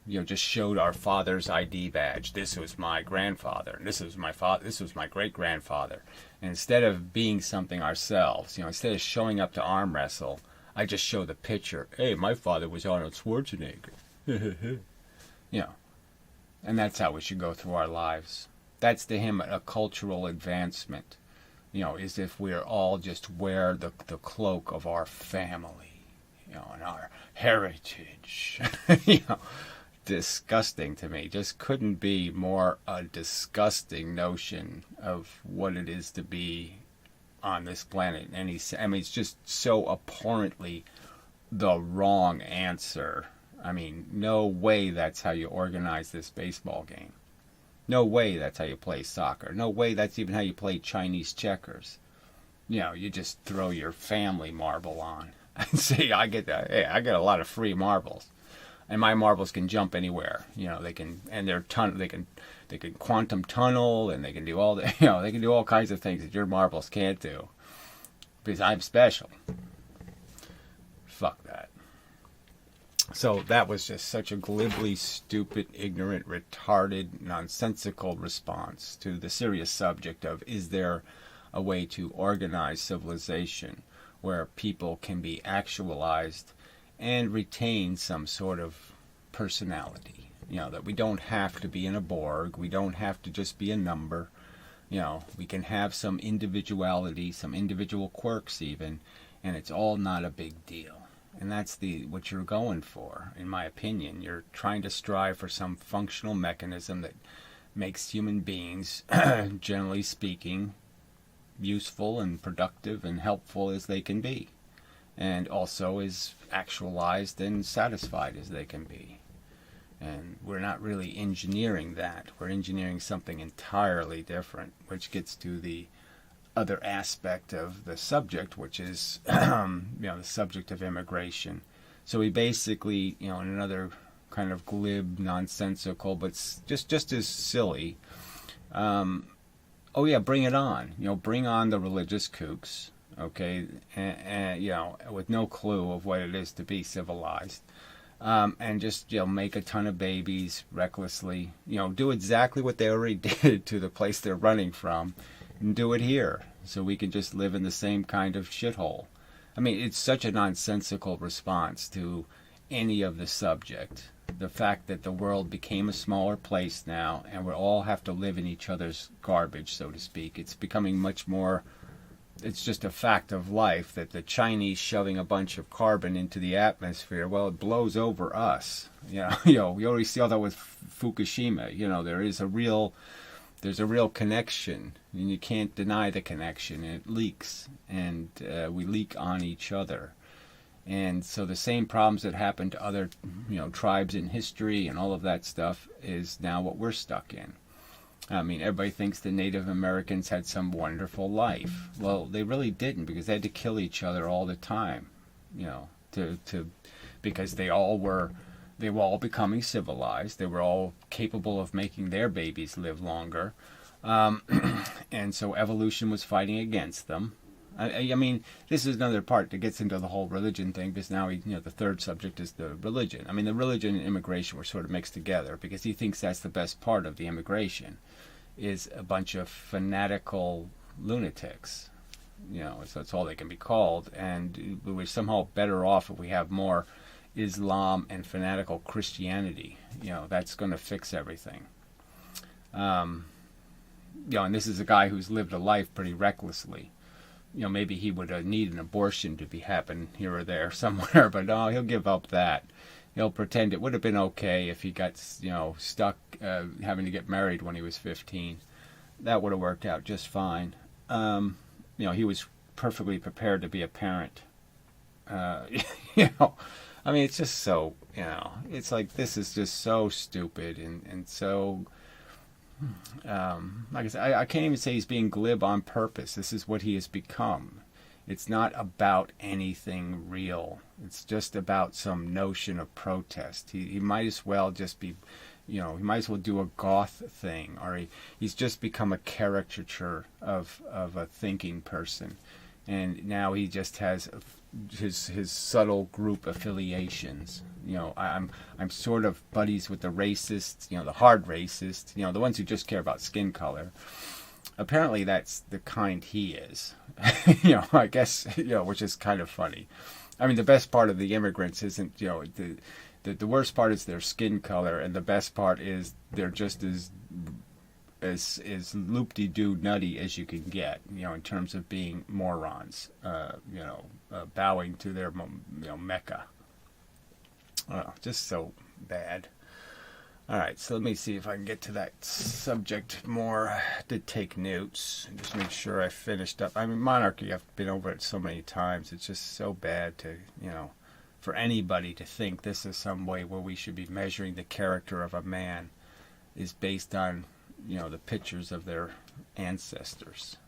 just showed our father's ID badge. This was my grandfather, and this was my father. This was my great-grandfather. And instead of being something ourselves, instead of showing up to arm wrestle, I just show the picture. Hey, my father was Arnold Schwarzenegger. And that's how we should go through our lives. That's to him a cultural advancement. Is if we're all just wear the cloak of our family, and our heritage. Disgusting to me. Just couldn't be more a disgusting notion of what it is to be on this planet. And it's just so abhorrently the wrong answer. I mean, no way that's how you organize this baseball game. No way that's how you play soccer. No way that's even how you play Chinese checkers. You just throw your family marble on and say, I get a lot of free marbles. And my marbles can jump anywhere. They can, and they can quantum tunnel, and they can do all the, they can do all kinds of things that your marbles can't do. Because I'm special. Fuck that. So that was just such a glibly stupid, ignorant, retarded, nonsensical response to the serious subject of, is there a way to organize civilization where people can be actualized and retain some sort of personality? You know, that we don't have to be in a Borg, we don't have to just be a number. You know, we can have some individuality, some individual quirks even, and it's all not a big deal. And that's what you're going for, in my opinion. You're trying to strive for some functional mechanism that makes human beings, generally speaking, useful and productive and helpful as they can be, and also as actualized and satisfied as they can be. And we're not really engineering that. We're engineering something entirely different, which gets to the other aspect of the subject, which is the subject of immigration. So we basically, in another kind of glib, nonsensical, but just as silly, oh yeah, bring it on. Bring on the religious kooks, okay, and with no clue of what it is to be civilized. And just make a ton of babies recklessly. Do exactly what they already did to the place they're running from, and do it here, so we can just live in the same kind of shithole. I mean, it's such a nonsensical response to any of the subject. The fact that the world became a smaller place now, and we all have to live in each other's garbage, so to speak. It's becoming much more. It's just a fact of life that the Chinese shoving a bunch of carbon into the atmosphere, well, it blows over us. We already see all that with Fukushima. There's a real connection, and you can't deny the connection. It leaks, and we leak on each other. And so the same problems that happened to other, tribes in history and all of that stuff is now what we're stuck in. I mean, everybody thinks the Native Americans had some wonderful life. Well, they really didn't, because they had to kill each other all the time, because they were all becoming civilized. They were all capable of making their babies live longer. And so evolution was fighting against them. I mean, this is another part that gets into the whole religion thing, because now the third subject is the religion. I mean, the religion and immigration were sort of mixed together, because he thinks that's the best part of the immigration, is a bunch of fanatical lunatics. So that's all they can be called. And we're somehow better off if we have more Islam and fanatical Christianity. That's going to fix everything. And this is a guy who's lived a life pretty recklessly. Maybe he would need an abortion to be happen here or there somewhere, but no, he'll give up that. He'll pretend it would have been okay if he got, stuck having to get married when he was 15. That would have worked out just fine. He was perfectly prepared to be a parent. I mean, it's just so, it's like, this is just so stupid and so, like I said, I can't even say he's being glib on purpose. This is what he has become. It's not about anything real. It's just about some notion of protest. He might as well just be, he might as well do a goth thing, or he's just become a caricature of a thinking person. And now he just has his subtle group affiliations. I'm sort of buddies with the racists, the hard racists, the ones who just care about skin color. Apparently that's the kind he is. I guess, which is kind of funny. I mean, the best part of the immigrants isn't, the worst part is their skin color, and the best part is they're just as loop-de-doo nutty as you can get, in terms of being morons, bowing to their, mecca. Just so bad. All right, so let me see if I can get to that subject more. I did take notes and just make sure I finished up. I mean, monarchy, I've been over it so many times. It's just so bad to, for anybody to think this is some way where we should be measuring the character of a man is based on, the pictures of their ancestors.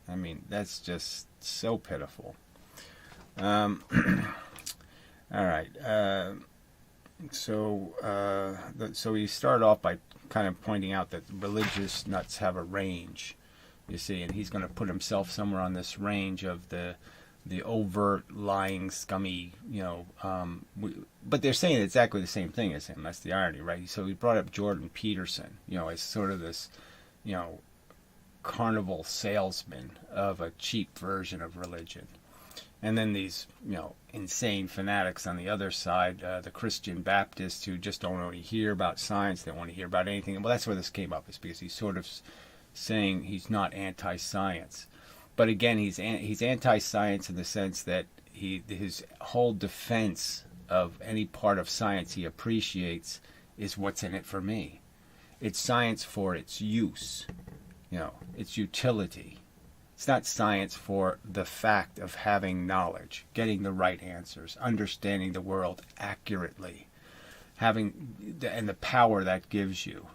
I mean, that's just so pitiful. All right. So we start off by kind of pointing out that religious nuts have a range, you see, and he's going to put himself somewhere on this range of the the overt lying, scummy, but they're saying exactly the same thing as him. That's the irony, right? So he brought up Jordan Peterson, as sort of this, carnival salesman of a cheap version of religion. And then these, insane fanatics on the other side, the Christian Baptists who just don't want to hear about science, they don't want to hear about anything. Well, that's where this came up, is because he's sort of saying he's not anti-science. But again, he's anti-science in the sense that his whole defense of any part of science he appreciates is what's in it for me. It's science for its use, its utility. It's not science for the fact of having knowledge, getting the right answers, understanding the world accurately, having and the power that gives you,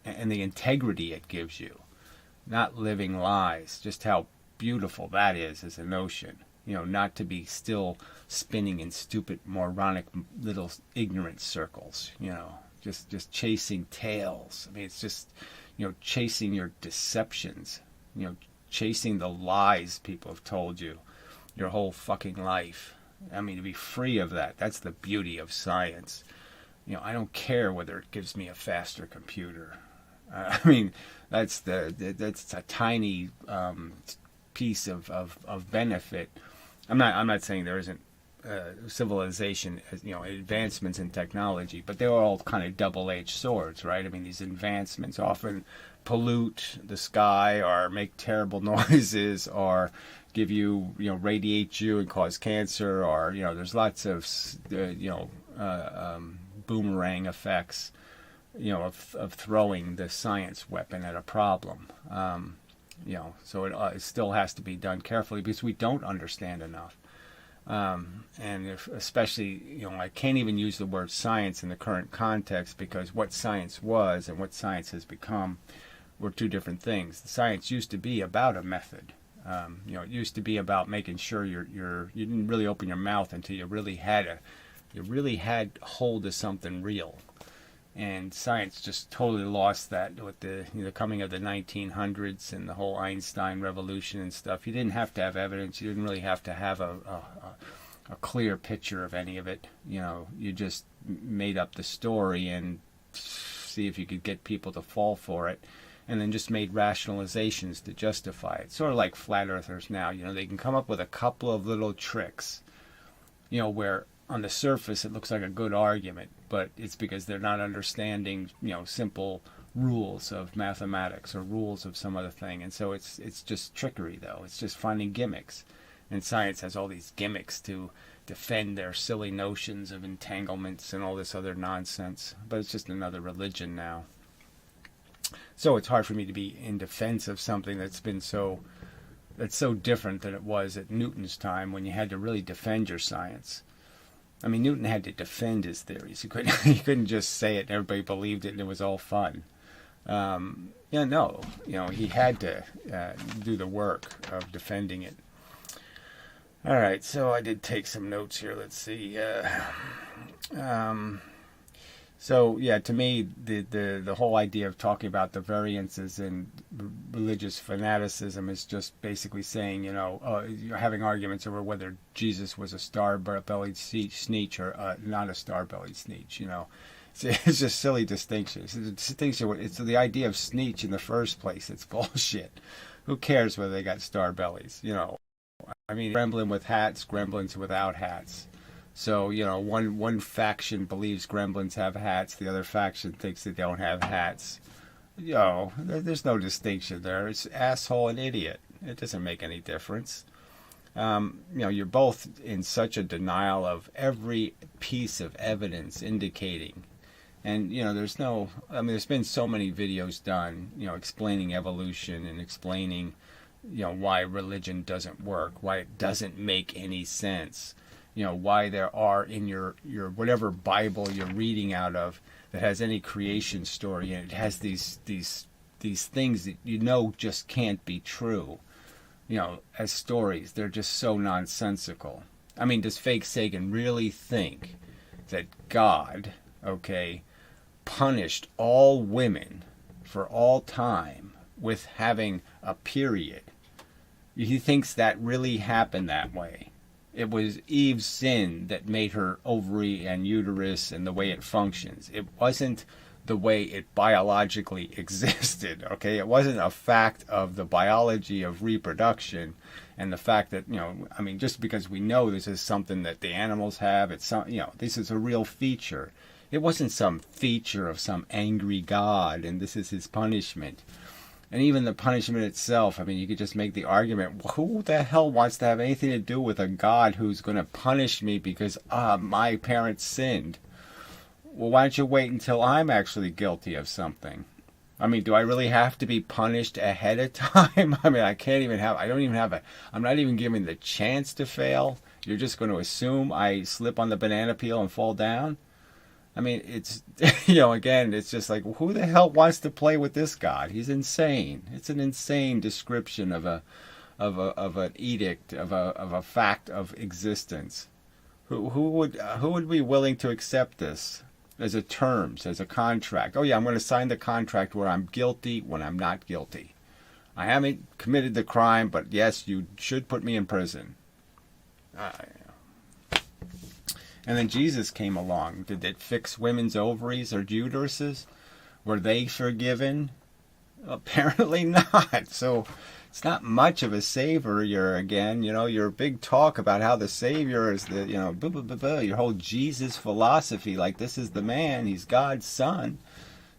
and the integrity it gives you, not living lies. Just how beautiful that is as a notion, not to be still spinning in stupid, moronic, little ignorant circles, just chasing tails. I mean, it's just, chasing your deceptions, chasing the lies people have told you your whole fucking life. I mean, to be free of that, that's the beauty of science. I don't care whether it gives me a faster computer. I mean, that's a tiny piece of benefit. I'm not saying there isn't civilization, advancements in technology, but they're all kind of double-edged swords, right? I mean, these advancements often pollute the sky or make terrible noises or give you, radiate you and cause cancer, or, there's lots of, boomerang effects, of throwing the science weapon at a problem. So it still has to be done carefully because we don't understand enough. And especially, I can't even use the word science in the current context, because what science was and what science has become were two different things. The science used to be about a method. It used to be about making sure you didn't really open your mouth until you really had hold of something real. And science just totally lost that with the coming of the 1900s and the whole Einstein revolution and stuff. You didn't have to have evidence. You didn't really have to have a clear picture of any of it. You just made up the story and see if you could get people to fall for it, and then just made rationalizations to justify it. Sort of like flat earthers now. They can come up with a couple of little tricks, where on the surface it looks like a good argument, but it's because they're not understanding, simple rules of mathematics or rules of some other thing. And so it's just trickery, though. It's just finding gimmicks. And science has all these gimmicks to defend their silly notions of entanglements and all this other nonsense. But it's just another religion now. So it's hard for me to be in defense of something that's so different than it was at Newton's time, when you had to really defend your science. I mean, Newton had to defend his theories. He couldn't just say it and everybody believed it and it was all fun. He had to do the work of defending it. All right, so I did take some notes here. Let's see. To me, the whole idea of talking about the variances in religious fanaticism is just basically saying, you're having arguments over whether Jesus was a star-bellied sneetch or not a star-bellied sneetch. It's just silly distinction. It's a distinction. It's the idea of sneetch in the first place. It's bullshit. Who cares whether they got star bellies? I mean, gremlin with hats, gremlins without hats. So, one faction believes gremlins have hats, the other faction thinks they don't have hats. There's no distinction there. It's asshole and idiot. It doesn't make any difference. You're both in such a denial of every piece of evidence indicating. And, there's been so many videos done, explaining evolution and explaining, why religion doesn't work, why it doesn't make any sense. Why there are in your whatever Bible you're reading out of that has any creation story, and it has these things that just can't be true. As stories, they're just so nonsensical. I mean, does fake Sagan really think that God, punished all women for all time with having a period? He thinks that really happened that way. It was Eve's sin that made her ovary and uterus and the way it functions. It wasn't the way it biologically existed, okay? It wasn't a fact of the biology of reproduction and the fact that, I mean, just because we know this is something that the animals have, it's some, this is a real feature. It wasn't some feature of some angry God and this is his punishment. And even the punishment itself, I mean, you could just make the argument, who the hell wants to have anything to do with a God who's going to punish me because my parents sinned? Well, why don't you wait until I'm actually guilty of something? I mean, do I really have to be punished ahead of time? I mean, I'm not even given the chance to fail. You're just going to assume I slip on the banana peel and fall down? I mean, it's, again, it's just like, who the hell wants to play with this God? He's insane. It's an insane description of an edict, of a fact of existence. Who would be willing to accept this as a terms, as a contract? Oh yeah, I'm going to sign the contract where I'm guilty when I'm not guilty. I haven't committed the crime, but yes, you should put me in prison. And then Jesus came along. Did it fix women's ovaries or uteruses? Were they forgiven? Apparently not. So it's not much of a savior again. Your big talk about how the Savior is the, your whole Jesus philosophy, like this is the man, he's God's son.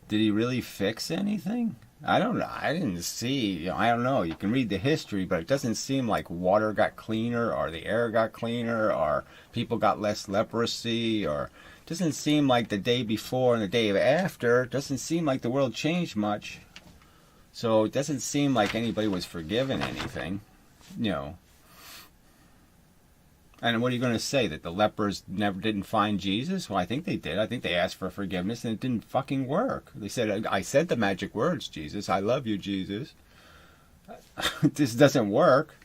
Did he really fix anything? I don't know. I didn't see, I don't know. You can read the history, but it doesn't seem like water got cleaner or the air got cleaner or people got less leprosy, or it doesn't seem like the day before and the day after, it doesn't seem like the world changed much. So it doesn't seem like anybody was forgiven anything, And what are you going to say? That the lepers didn't find Jesus? Well, I think they did. I think they asked for forgiveness and it didn't fucking work. They said, I said the magic words, Jesus. I love you, Jesus. This doesn't work.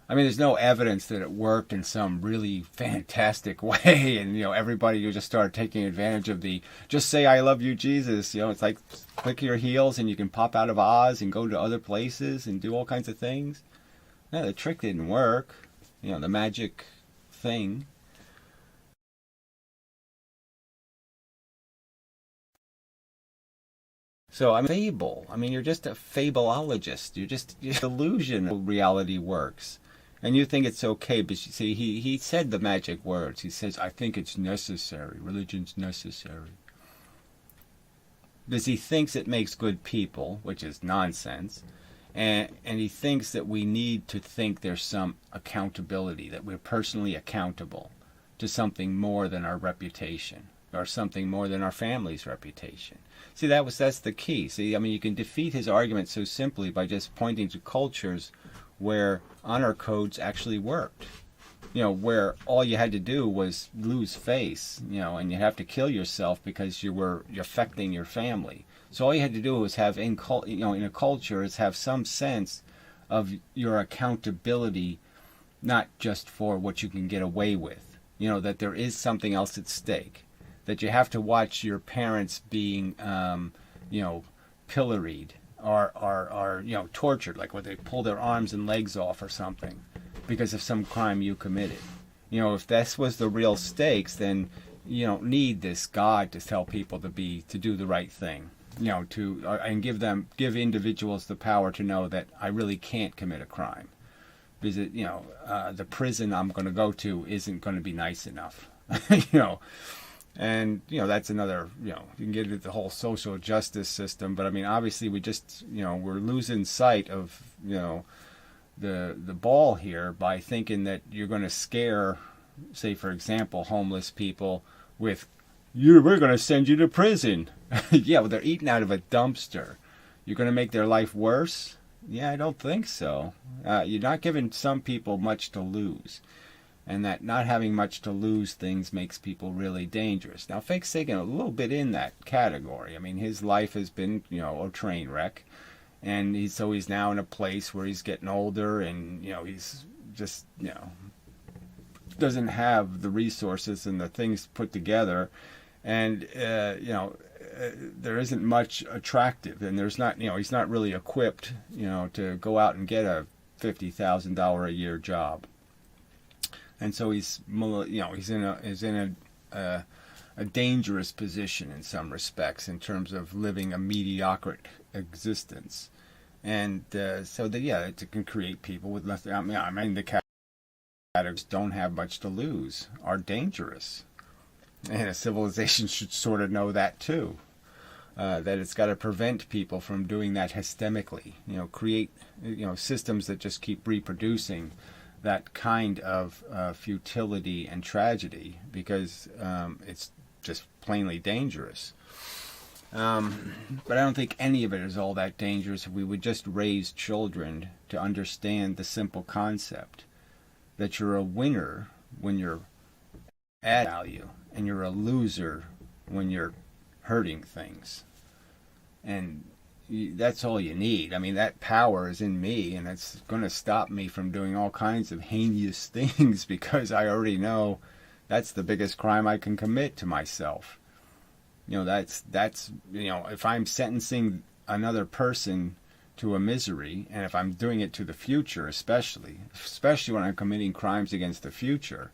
I mean, there's no evidence that it worked in some really fantastic way. And, everybody just started taking advantage of just say I love you, Jesus. It's like click your heels and you can pop out of Oz and go to other places and do all kinds of things. No, the trick didn't work. The magic thing. So I'm fable. I mean, you're just a fableologist. You're delusion. Reality works, and you think it's okay. But you see, he said the magic words. He says, "I think it's necessary. Religion's necessary." Because he thinks it makes good people, which is nonsense. And he thinks that we need to think there's some accountability, that we're personally accountable to something more than our reputation or something more than our family's reputation. See, that's the key. See, I mean, you can defeat his argument so simply by just pointing to cultures where honor codes actually worked. Where all you had to do was lose face, and you have to kill yourself because you're affecting your family. So all you had to do was have in a culture is have some sense of your accountability, not just for what you can get away with. That there is something else at stake. That you have to watch your parents being, pilloried or tortured, like where they pull their arms and legs off or something, because of some crime you committed. If this was the real stakes, then you don't need this God to tell people to do the right thing. And give individuals the power to know that I really can't commit a crime, because the prison I'm going to go to isn't going to be nice enough. And that's another, you can get into the whole social justice system, but I mean, obviously we just, we're losing sight of, the ball here by thinking that you're going to scare, say for example, homeless people with, we're going to send you to prison. Yeah, well, they're eating out of a dumpster. You're going to make their life worse? Yeah, I don't think so. You're not giving some people much to lose. And that not having much to lose things makes people really dangerous. Now, Fake Sagan a little bit in that category. I mean, his life has been, a train wreck. And he's now in a place where he's getting older and, he's just, doesn't have the resources and the things put together. And, there isn't much attractive. And there's not, he's not really equipped, to go out and get a $50,000 a year job. and so he's in a dangerous position in some respects in terms of living a mediocre existence. And so that, yeah, it can create people with less. I mean, the categories don't have much to lose, are dangerous, and a civilization should sort of know that too. That it's got to prevent people from doing that hysterically. Create systems that just keep reproducing that kind of futility and tragedy, because it's just plainly dangerous. But I don't think any of it is all that dangerous if we would just raise children to understand the simple concept that you're a winner when you're at value, and you're a loser when you're hurting things. And that's all you need. I mean, that power is in me, and it's going to stop me from doing all kinds of heinous things, because I already know that's the biggest crime I can commit to myself. That's if I'm sentencing another person to a misery, and if I'm doing it to the future, especially when I'm committing crimes against the future,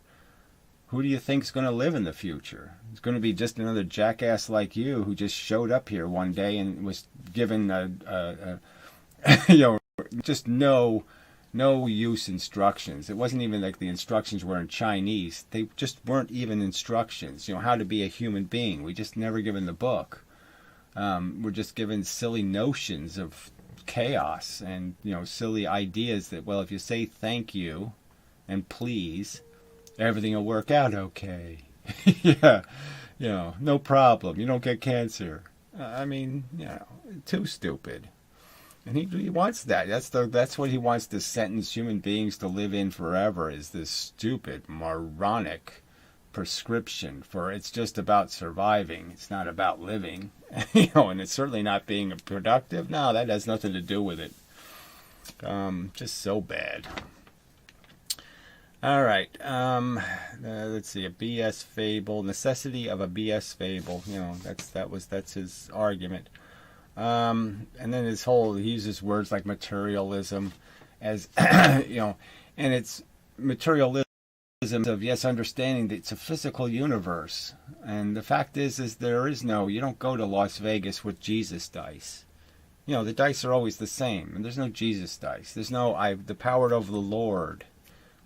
who do you think's going to live in the future? It's going to be just another jackass like you who just showed up here one day and was given just no use instructions. It wasn't even like the instructions were in Chinese. They just weren't even instructions. How to be a human being. We just never given the book. We're just given silly notions of chaos and silly ideas that, well, if you say thank you and please, everything will work out okay. Yeah, no problem. You don't get cancer. I mean, too stupid. And he wants that. That's what he wants to sentence human beings to live in forever, is this stupid, moronic prescription for it's just about surviving. It's not about living. And it's certainly not being productive. No, that has nothing to do with it. Just so bad. All right. Let's see. A BS fable. Necessity of a BS fable. That's his argument. And then he uses words like materialism as, and it's materialism of, yes, understanding that it's a physical universe. And the fact is you don't go to Las Vegas with Jesus dice. The dice are always the same, and there's no Jesus dice. There's no, the power of the Lord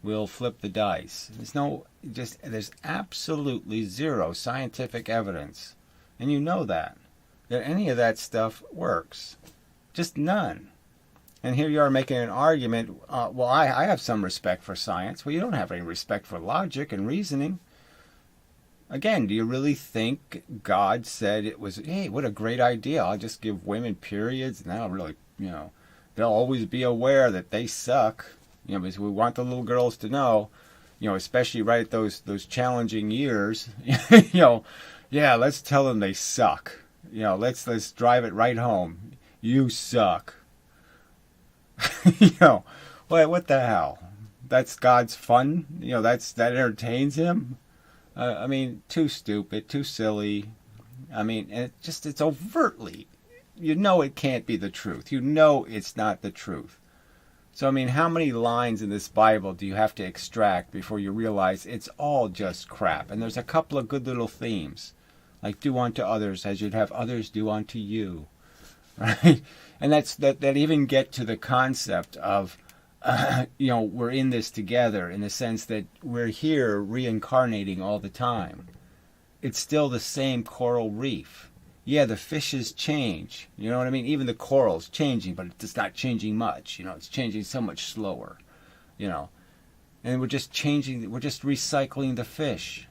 will flip the dice. There's absolutely zero scientific evidence. And you know that any of that stuff works. Just none. And here you are making an argument, well, I have some respect for science. Well, you don't have any respect for logic and reasoning. Again, do you really think God said it was, hey, what a great idea, I'll just give women periods, and that'll really, they'll always be aware that they suck, because we want the little girls to know, especially right at those challenging years, yeah, let's tell them they suck. Let's drive it right home. You suck. What the hell? That's God's fun? That entertains him? I mean, too stupid, too silly. I mean, and it's overtly, it can't be the truth. It's not the truth. So, I mean, how many lines in this Bible do you have to extract before you realize it's all just crap? And there's a couple of good little themes, like do unto others as you'd have others do unto you, right? And that even get to the concept of, we're in this together, in the sense that we're here reincarnating all the time. It's still the same coral reef. Yeah, the fishes change. You know what I mean? Even the coral's changing, but it's not changing much. It's changing so much slower. And we're just recycling the fish.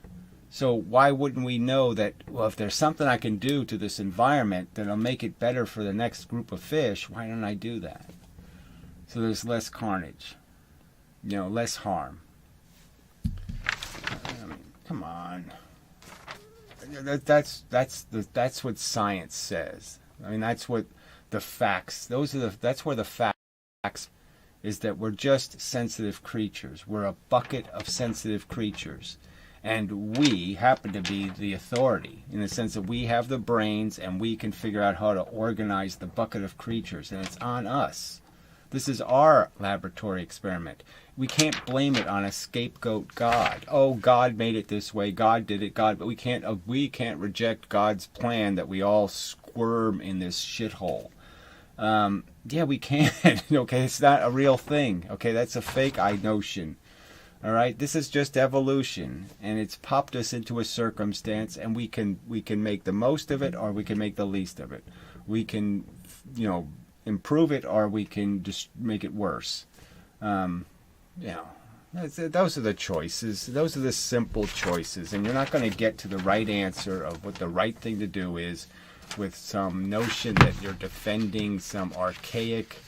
So why wouldn't we know that, well, if there's something I can do to this environment that'll make it better for the next group of fish, why don't I do that? So there's less carnage, less harm. I mean, come on. That's what science says. I mean, that's what the facts. That's where the facts is, that we're just sensitive creatures. We're a bucket of sensitive creatures. And we happen to be the authority, in the sense that we have the brains and we can figure out how to organize the bucket of creatures. And it's on us. This is our laboratory experiment. We can't blame it on a scapegoat God. Oh, God made it this way. God did it. God, but we can't reject God's plan that we all squirm in this shithole. Yeah, we can. Okay, it's not a real thing. Okay, that's a fake notion. All right, this is just evolution, and it's popped us into a circumstance, and we can make the most of it, or we can make the least of it. We can, improve it, or we can just make it worse. Those are the choices. Those are the simple choices, and you're not going to get to the right answer of what the right thing to do is with some notion that you're defending some archaic,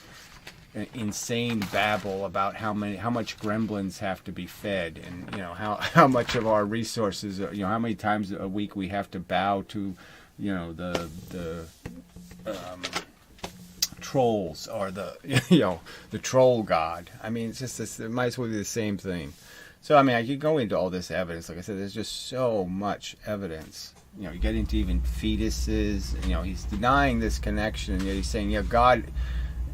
insane babble about how much gremlins have to be fed, and how much of our resources, how many times a week we have to bow to, the trolls, or the troll god. I mean, it's just this, it might as well be the same thing. So I mean, I could go into all this evidence. Like I said, there's just so much evidence. You get into even fetuses. He's denying this connection, and yet he's saying, God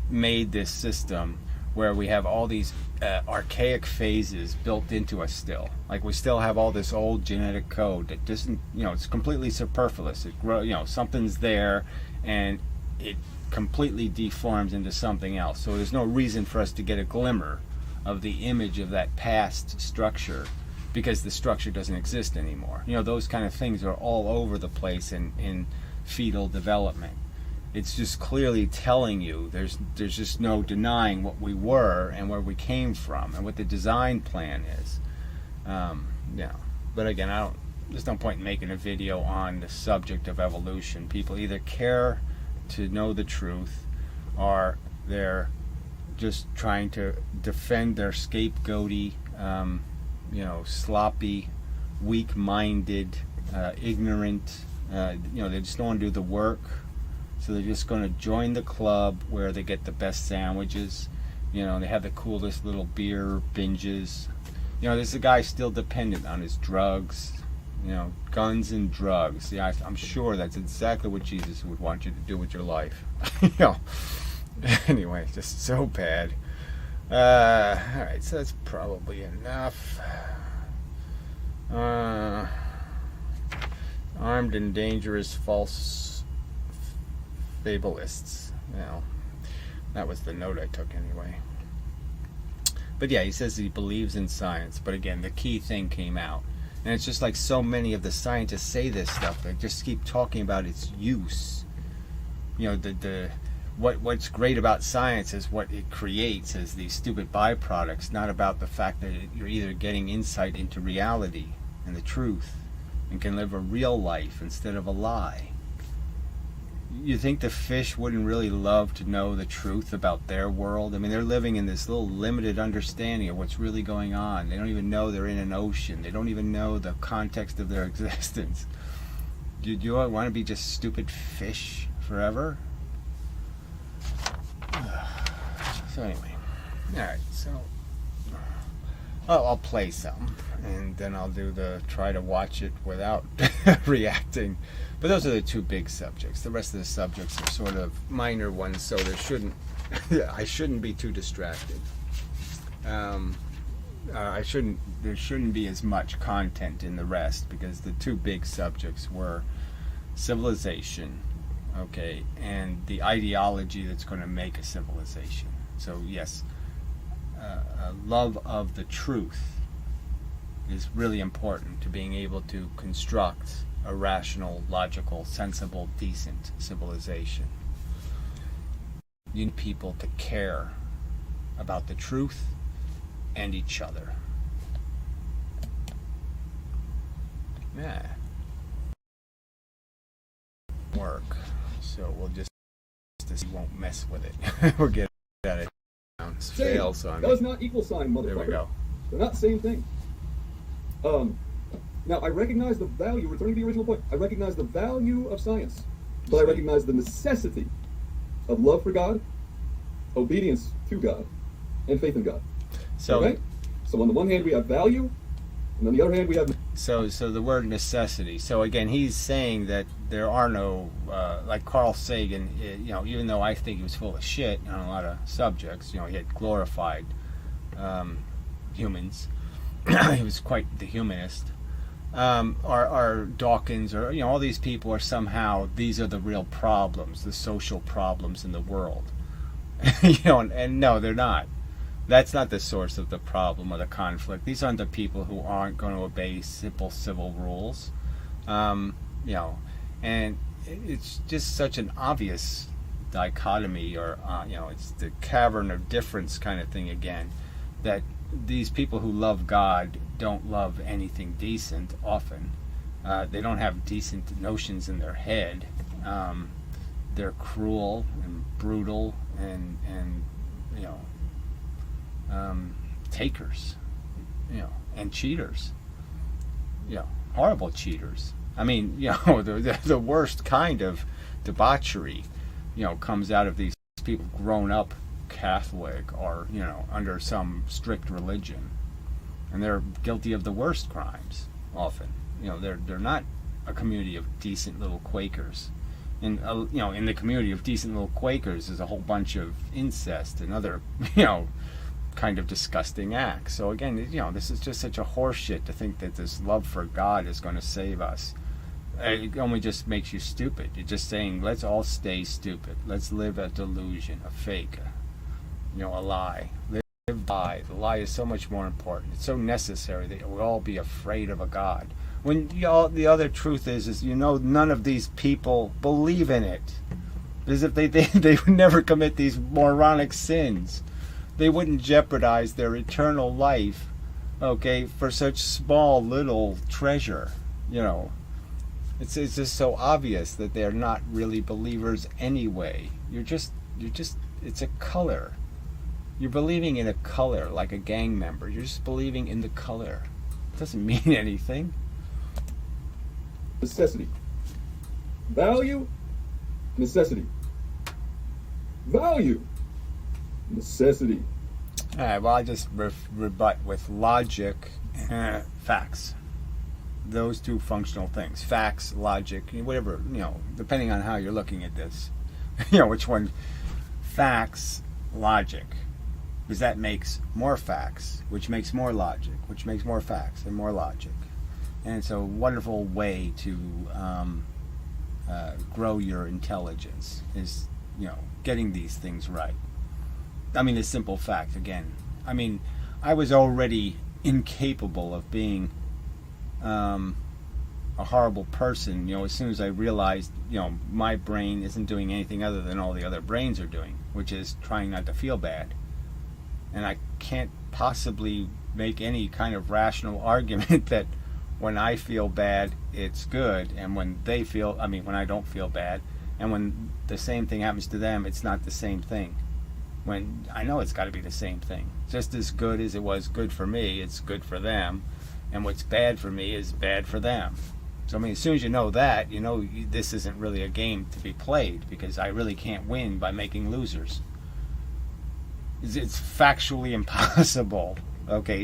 made this system where we have all these archaic phases built into us still. Like, we still have all this old genetic code that doesn't, it's completely superfluous. It something's there, and it completely deforms into something else. So there's no reason for us to get a glimmer of the image of that past structure, because the structure doesn't exist anymore. Those kind of things are all over the place in fetal development. It's just clearly telling you there's just no denying what we were and where we came from and what the design plan is. But again, there's no point in making a video on the subject of evolution. People either care to know the truth, or they're just trying to defend their scapegoaty, sloppy, weak-minded, ignorant. They just don't want to do the work. So they're just going to join the club where they get the best sandwiches. They have the coolest little beer binges. There's a guy still dependent on his drugs. Guns and drugs. Yeah, I'm sure that's exactly what Jesus would want you to do with your life. Anyway, just so bad. Alright, so that's probably enough. Armed and dangerous false fabulists. That was the note I took anyway. But yeah, he says he believes in science, but again, the key thing came out. And it's just like so many of the scientists say this stuff. They just keep talking about its use. What's great about science is what it creates as these stupid byproducts, not about the fact that you're either getting insight into reality and the truth and can live a real life instead of a lie. You think the fish wouldn't really love to know the truth about their world? I mean, they're living in this little limited understanding of what's really going on. They don't even know they're in an ocean. They don't even know the context of their existence. Do you want to be just stupid fish forever? So anyway, alright, so I'll play some, and then I'll try to watch it without reacting. But those are the two big subjects. The rest of the subjects are sort of minor ones, so I shouldn't be too distracted. There shouldn't be as much content in the rest, because the two big subjects were civilization, okay, and the ideology that's going to make a civilization. So yes, love of the truth is really important to being able to construct a rational, logical, sensible, decent civilization. You need people to care about the truth and each other. Yeah. Work. So we'll just won't mess with it. We'll get at it. Fail, so does not equal sign, motherfucker. There we go. They're not the same thing. Now, I recognize the value, returning to the original point, I recognize the value of science, but I recognize the necessity of love for God, obedience to God, and faith in God. So, okay? So on the one hand, we have value, And on the other hand, we have So the word necessity. So again, he's saying that there are no, like Carl Sagan, even though I think he was full of shit on a lot of subjects, he had glorified humans. He was quite the humanist. Or Dawkins, or all these people are somehow, these are the real problems, the social problems in the world. And no, they're not. That's not the source of the problem or the conflict. These aren't the people who aren't going to obey simple civil rules. And it's just such an obvious dichotomy, or it's the cavern of difference kind of thing again, that these people who love God don't love anything decent often. They don't have decent notions in their head. They're cruel and brutal and takers, and cheaters, horrible cheaters. I mean, the worst kind of debauchery, comes out of these people grown up Catholic or, under some strict religion. And they're guilty of the worst crimes often. They're not a community of decent little Quakers. And, in the community of decent little Quakers there's a whole bunch of incest and other, kind of disgusting acts. So again, this is just such a horseshit to think that this love for God is going to save us. It only just makes you stupid. You're just saying, let's all stay stupid. Let's live a delusion, a fake, a lie. Live by. The lie is so much more important. It's so necessary that we'll all be afraid of a God. When the other truth is none of these people believe in it. Because if they would never commit these moronic sins. They wouldn't jeopardize their eternal life, for such small little treasure. It's just so obvious that they're not really believers anyway. You're just it's a color. You're believing in a color like a gang member. You're just believing in the color. It doesn't mean anything. necessity. Value, necessity. Value, necessity. All right, well, I just rebut with logic, facts. Those two functional things. Facts, logic, whatever, depending on how you're looking at this. Which one? Facts, logic. Because that makes more facts, which makes more logic, which makes more facts and more logic. And it's a wonderful way to grow your intelligence, is, getting these things right. I mean, a simple fact, again. I mean, I was already incapable of being a horrible person, as soon as I realized, my brain isn't doing anything other than all the other brains are doing, which is trying not to feel bad. And I can't possibly make any kind of rational argument that when I feel bad, it's good, and when when I don't feel bad, and when the same thing happens to them, it's not the same thing. When I know it's got to be the same thing. Just as good as it was good for me, it's good for them. And what's bad for me is bad for them. So, as soon as you know that, this isn't really a game to be played, because I really can't win by making losers. It's factually impossible,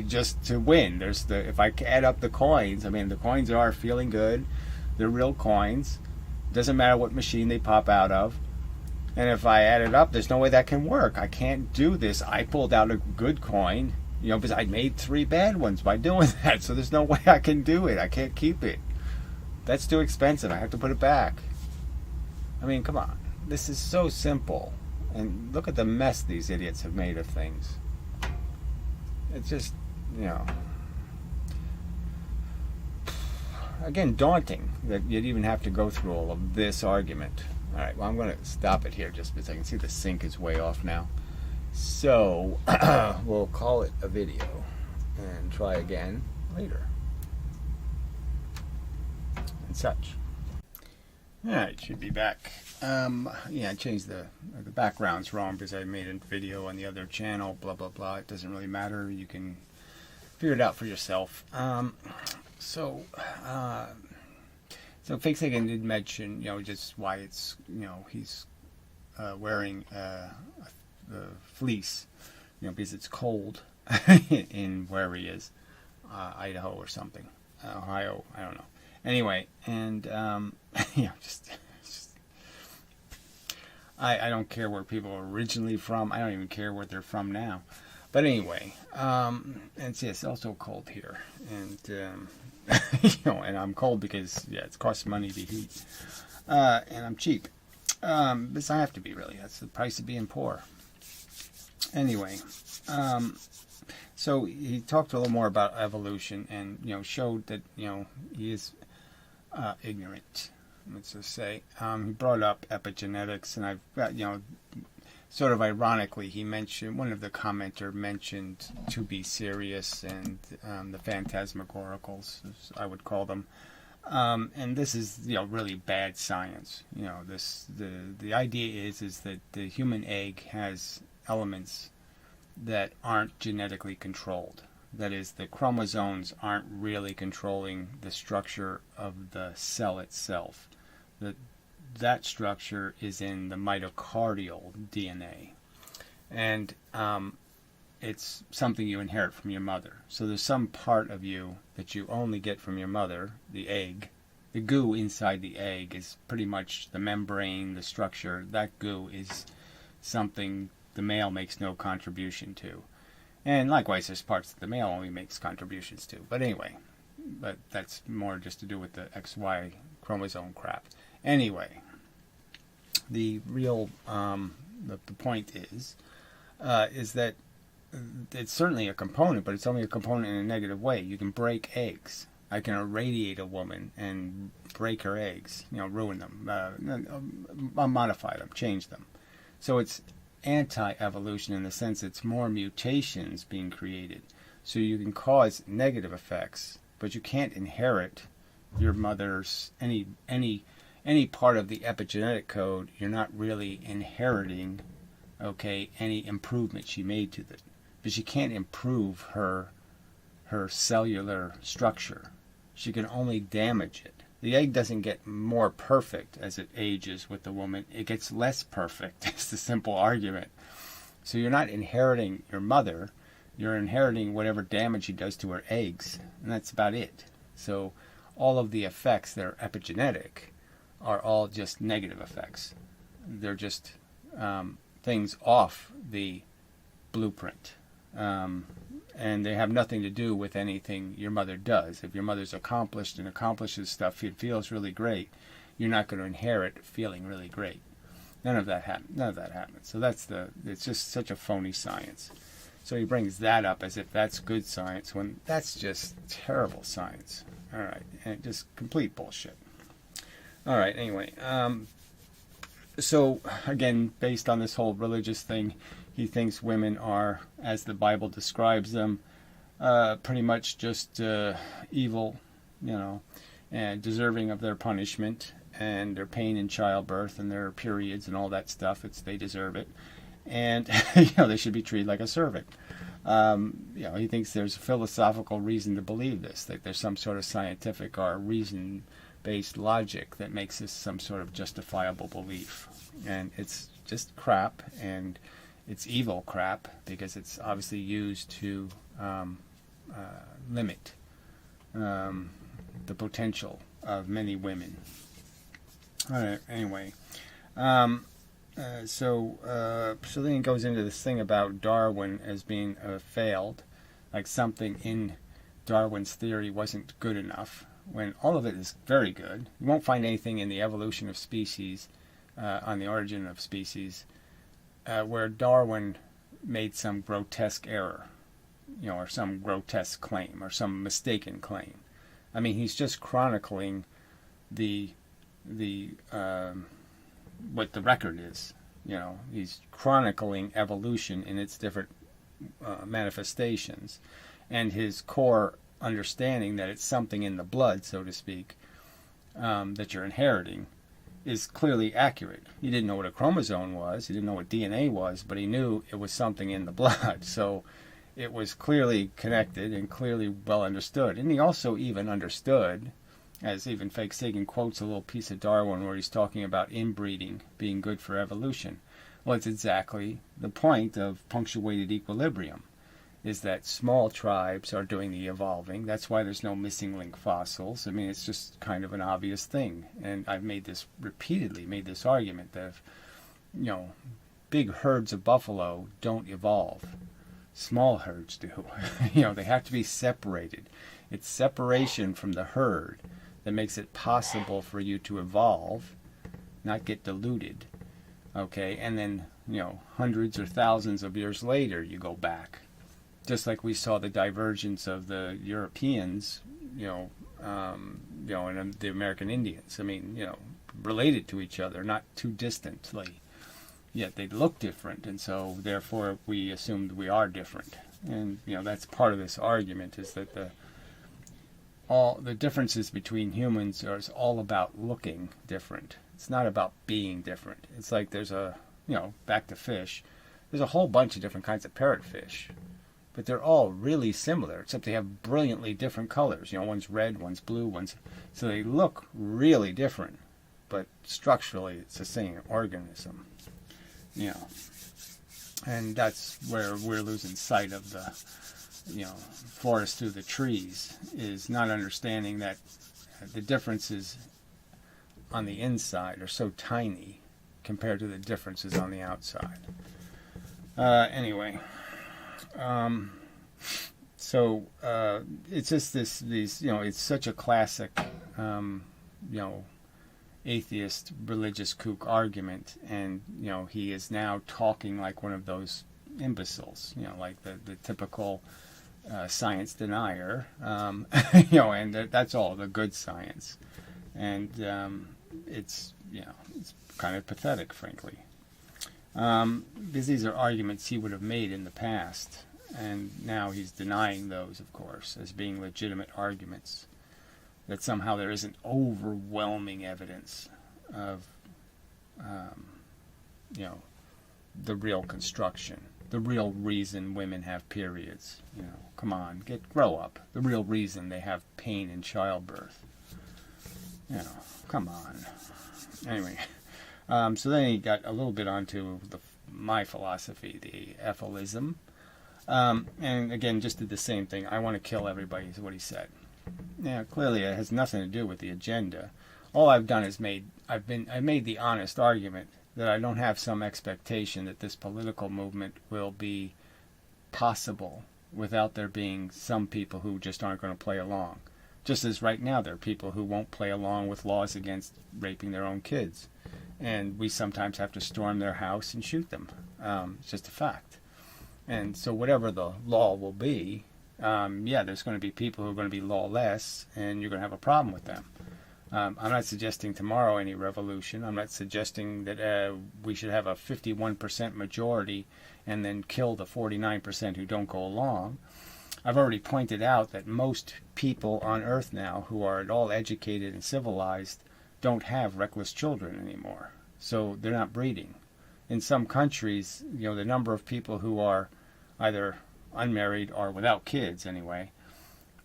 just to win. If I add up the coins, the coins are feeling good. They're real coins. Doesn't matter what machine they pop out of. And if I add it up, there's no way that can work. I can't do this. I pulled out a good coin, because I made 3 bad ones by doing that. So there's no way I can do it. I can't keep it. That's too expensive. I have to put it back. Come on. This is so simple. And look at the mess these idiots have made of things. It's just, again, daunting that you'd even have to go through all of this argument. All right, well, I'm going to stop it here just because I can see the sync is way off now. So, we'll call it a video and try again later. And such. All right, should be back. I changed the background's wrong because I made a video on the other channel, blah, blah, blah. It doesn't really matter. You can figure it out for yourself. So Fake Sagan did mention, just why it's, he's wearing the fleece, because it's cold in where he is. Idaho or something, Ohio, I don't know. Anyway, and just I don't care where people are originally from. I don't even care where they're from now. But anyway, and it's also cold here, and and I'm cold because it costs money to heat, and I'm cheap. But I have to be, really. That's the price of being poor. Anyway, so he talked a little more about evolution, and showed that he is ignorant. Let's just say he brought up epigenetics, and I've got sort of ironically, he mentioned, one of the commenter mentioned to be serious and the phantasmagoricals, as I would call them. And this is, really bad science. The idea is that the human egg has elements that aren't genetically controlled. That is, the chromosomes aren't really controlling the structure of the cell itself. That structure is in the mitochondrial DNA, and it's something you inherit from your mother. So there's some part of you that you only get from your mother, the egg. The goo inside the egg is pretty much the membrane, the structure. That goo is something the male makes no contribution to. And likewise, there's parts that the male only makes contributions to. But anyway, that's more just to do with the XY chromosome crap. Anyway, the real the point is that it's certainly a component, but it's only a component in a negative way. You can break eggs. I can irradiate a woman and break her eggs, ruin them, modify them, change them. So it's anti-evolution in the sense it's more mutations being created. So you can cause negative effects, but you can't inherit your mother's any part of the epigenetic code. You're not really inheriting, any improvement she made to it. But she can't improve her cellular structure. She can only damage it. The egg doesn't get more perfect as it ages with the woman. It gets less perfect. It's the simple argument. So you're not inheriting your mother. You're inheriting whatever damage she does to her eggs. And that's about it. So all of the effects that are epigenetic are all just negative effects. They're just things off the blueprint. And they have nothing to do with anything your mother does. If your mother's accomplished and accomplishes stuff, it feels really great, you're not going to inherit feeling really great. None of that happens. So it's just such a phony science. So he brings that up as if that's good science, when that's just terrible science. All right, and just complete bullshit. All right, anyway. So, again, based on this whole religious thing, he thinks women are, as the Bible describes them, pretty much just evil, and deserving of their punishment and their pain in childbirth and their periods and all that stuff. They deserve it. And, they should be treated like a servant. He thinks there's a philosophical reason to believe this, that there's some sort of scientific or reason-based logic that makes this some sort of justifiable belief. And it's just crap, and it's evil crap, because it's obviously used to limit the potential of many women. All right, anyway. So then he goes into this thing about Darwin as being failed, like something in Darwin's theory wasn't good enough, when all of it is very good. You won't find anything in the evolution of species, on the origin of species, where Darwin made some grotesque error, or some grotesque claim, or some mistaken claim. I mean, he's just chronicling the what the record is. He's chronicling evolution in its different manifestations, and his core understanding that it's something in the blood, so to speak, that you're inheriting, is clearly accurate. He didn't know what a chromosome was, he didn't know what DNA was, but he knew it was something in the blood. So it was clearly connected and clearly well understood. And he also even understood, as even Fake Sagan quotes a little piece of Darwin where he's talking about inbreeding being good for evolution. Well, it's exactly the point of punctuated equilibrium. is that small tribes are doing the evolving. That's why there's no missing link fossils. I mean, it's just kind of an obvious thing. And I've made this repeatedly, made this argument that if, big herds of buffalo don't evolve. Small herds do. They have to be separated. It's separation from the herd that makes it possible for you to evolve, not get diluted. Okay, and then, hundreds or thousands of years later, you go back. Just like we saw the divergence of the Europeans, and the American Indians. I mean, related to each other, not too distantly. Yet they look different, and so therefore we assumed we are different. And that's part of this argument, is that all the differences between humans are all about looking different. It's not about being different. It's like there's back to fish. There's a whole bunch of different kinds of parrotfish, but they're all really similar, except they have brilliantly different colors. One's red, one's blue, so they look really different, but structurally it's the same organism. And that's where we're losing sight of the, forest through the trees, is not understanding that the differences on the inside are so tiny compared to the differences on the outside. Anyway, so it's just these, it's such a classic, atheist religious kook argument, and he is now talking like one of those imbeciles, like the typical science denier, and that's all the good science, and it's kind of pathetic, frankly, because these are arguments he would have made in the past, and now he's denying those, of course, as being legitimate arguments. That somehow there isn't overwhelming evidence of, the real construction, the real reason women have periods. Come on, grow up. The real reason they have pain in childbirth. Come on. Anyway, so then he got a little bit onto my philosophy, the Evolutionary, and again just did the same thing. I want to kill everybody, is what he said. Yeah, clearly it has nothing to do with the agenda. All I've done is I made the honest argument that I don't have some expectation that this political movement will be possible without there being some people who just aren't going to play along. Just as right now there are people who won't play along with laws against raping their own kids. And we sometimes have to storm their house and shoot them. It's just a fact. And so whatever the law will be, there's going to be people who are going to be lawless, and you're going to have a problem with them. I'm not suggesting tomorrow any revolution. I'm not suggesting that we should have a 51% majority and then kill the 49% who don't go along. I've already pointed out that most people on Earth now who are at all educated and civilized don't have reckless children anymore. So they're not breeding. In some countries, the number of people who are either unmarried or without kids anyway,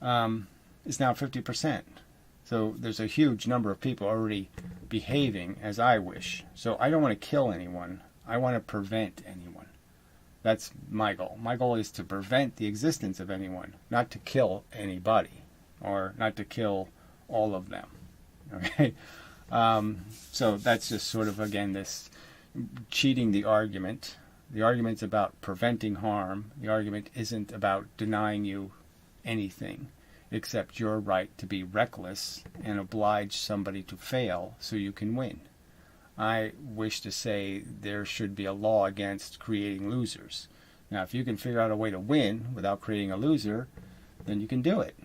is now 50%. So there's a huge number of people already behaving as I wish. So I don't want to kill anyone. I want to prevent anyone. That's my goal. My goal is to prevent the existence of anyone, not to kill anybody, or not to kill all of them. Okay? So that's just sort of, again, this cheating the argument. The argument's about preventing harm. The argument isn't about denying you anything except your right to be reckless and oblige somebody to fail so you can win. I wish to say there should be a law against creating losers. Now, if you can figure out a way to win without creating a loser, then you can do it.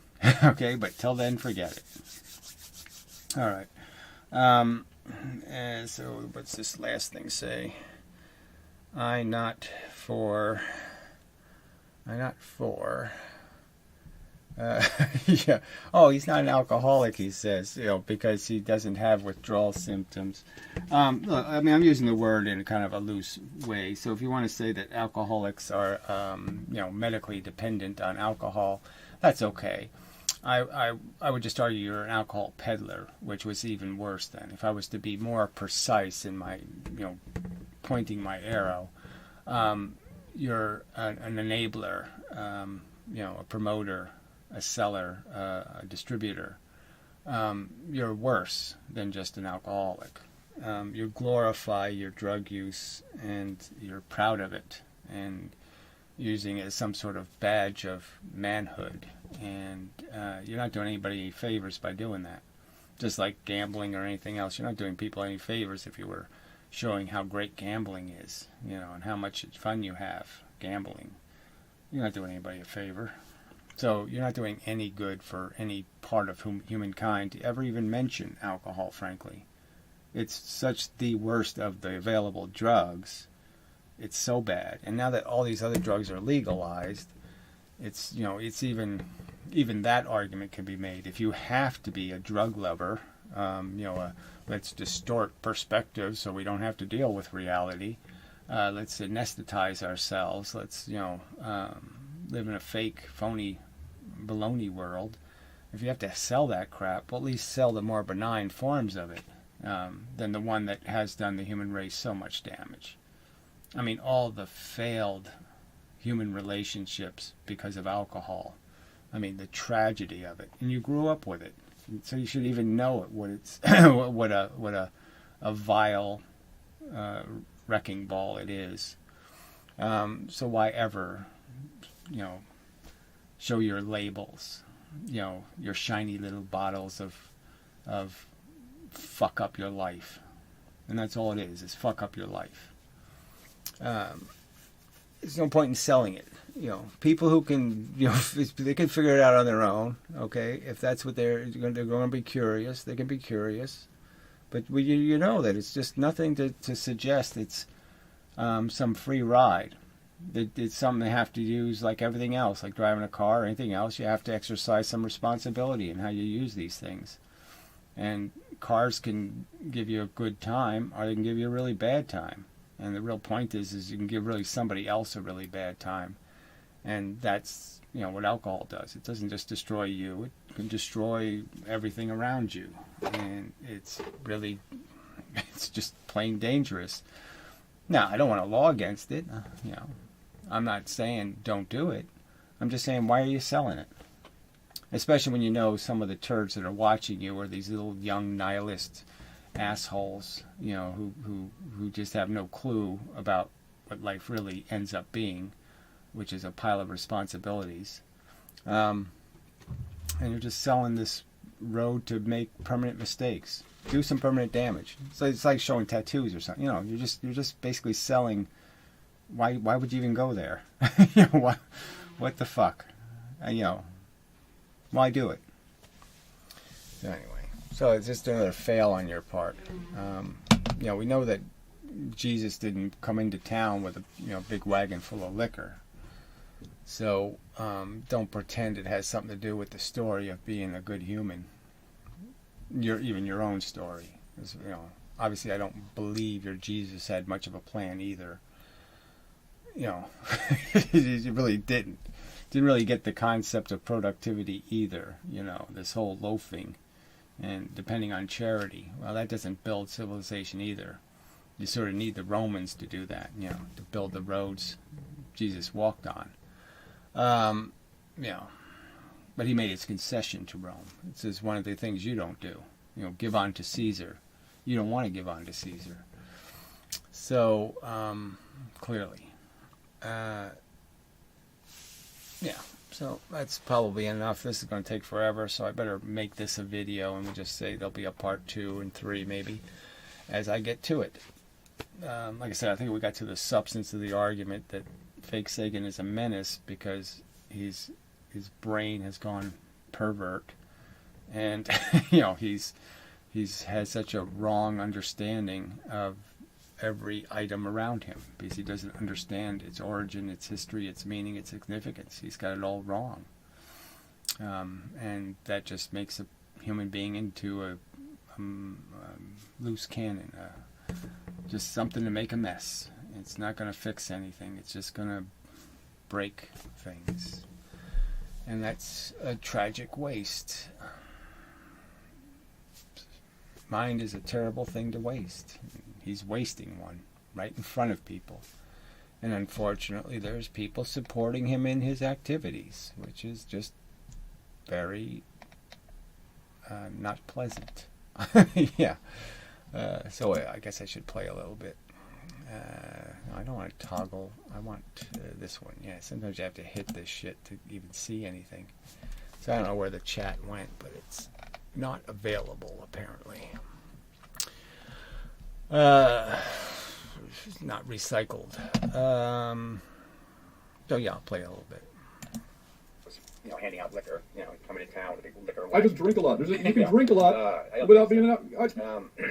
Okay, but till then, forget it. All right. And so what's this last thing say? I'm not for. Yeah. Oh, he's not an alcoholic, he says, because he doesn't have withdrawal symptoms. Look, I mean, I'm using the word in kind of a loose way. So if you want to say that alcoholics are, medically dependent on alcohol, that's okay. I would just argue you're an alcohol peddler, which was even worse then. If I was to be more precise in my, pointing my arrow, you're an enabler, a promoter, a seller, a distributor, you're worse than just an alcoholic. You glorify your drug use and you're proud of it and using it as some sort of badge of manhood. And you're not doing anybody any favors by doing that. Just like gambling or anything else, you're not doing people any favors if you were showing how great gambling is, and how much fun you have gambling. You're not doing anybody a favor. So you're not doing any good for any part of humankind to ever even mention alcohol, frankly. It's such the worst of the available drugs. It's so bad. And now that all these other drugs are legalized, it's even that argument can be made. If you have to be a drug lover, let's distort perspective so we don't have to deal with reality. Let's anesthetize ourselves. Let's live in a fake, phony, baloney world. If you have to sell that crap, well, at least sell the more benign forms of it than the one that has done the human race so much damage. I mean, all the failed human relationships because of alcohol. I mean, the tragedy of it. And you grew up with it. So you should even know it, what it's what a vile wrecking ball it is. So why ever, show your labels, your shiny little bottles of fuck up your life. And that's all it is fuck up your life. There's no point in selling it. People who can, they can figure it out on their own. Okay, if that's what they're going to be curious, they can be curious. But you know that it's just nothing to suggest it's some free ride. It's something they have to use like everything else, like driving a car or anything else. You have to exercise some responsibility in how you use these things. And cars can give you a good time, or they can give you a really bad time. And the real point is you can give really somebody else a really bad time. And that's, what alcohol does. It doesn't just destroy you. It can destroy everything around you. And it's just plain dangerous. Now, I don't want a law against it. I'm not saying don't do it. I'm just saying, why are you selling it? Especially when you know some of the turds that are watching you are these little young nihilist assholes, who just have no clue about what life really ends up being, which is a pile of responsibilities. And you're just selling this road to make permanent mistakes, do some permanent damage. So it's like showing tattoos or something. You're just basically selling. Why would you even go there? What the fuck? Why do it? Anyway. So it's just another fail on your part. We know that Jesus didn't come into town with a big wagon full of liquor. So don't pretend it has something to do with the story of being a good human. Even your own story. Obviously I don't believe your Jesus had much of a plan either. He really didn't. Didn't really get the concept of productivity either. This whole loafing. And depending on charity, well, that doesn't build civilization either. You sort of need the Romans to do that, to build the roads Jesus walked on. But he made his concession to Rome. This is one of the things you don't do. Give on to Caesar. You don't want to give on to Caesar. So, clearly. So that's probably enough. This is going to take forever, so I better make this a video, and we'll just say there'll be a part 2 and 3 maybe as I get to it. Like I said, I think we got to the substance of the argument that fake Sagan is a menace because his brain has gone pervert, and he's has such a wrong understanding of every item around him because he doesn't understand its origin, its history, its meaning, its significance. He's got it all wrong. And that just makes a human being into a loose cannon, just something to make a mess. It's not going to fix anything. It's just going to break things. And that's a tragic waste. Mind is a terrible thing to waste. He's wasting one right in front of people. And unfortunately, there's people supporting him in his activities, which is just very not pleasant. Yeah. So I guess I should play a little bit. I don't want to toggle. I want this one. Yeah, sometimes you have to hit this shit to even see anything. So I don't know where the chat went, but it's not available apparently. It's not recycled. So yeah, I'll play a little bit. You know, handing out liquor. You know, coming to town with a liquor. I just drink a lot. You can drink a lot without being.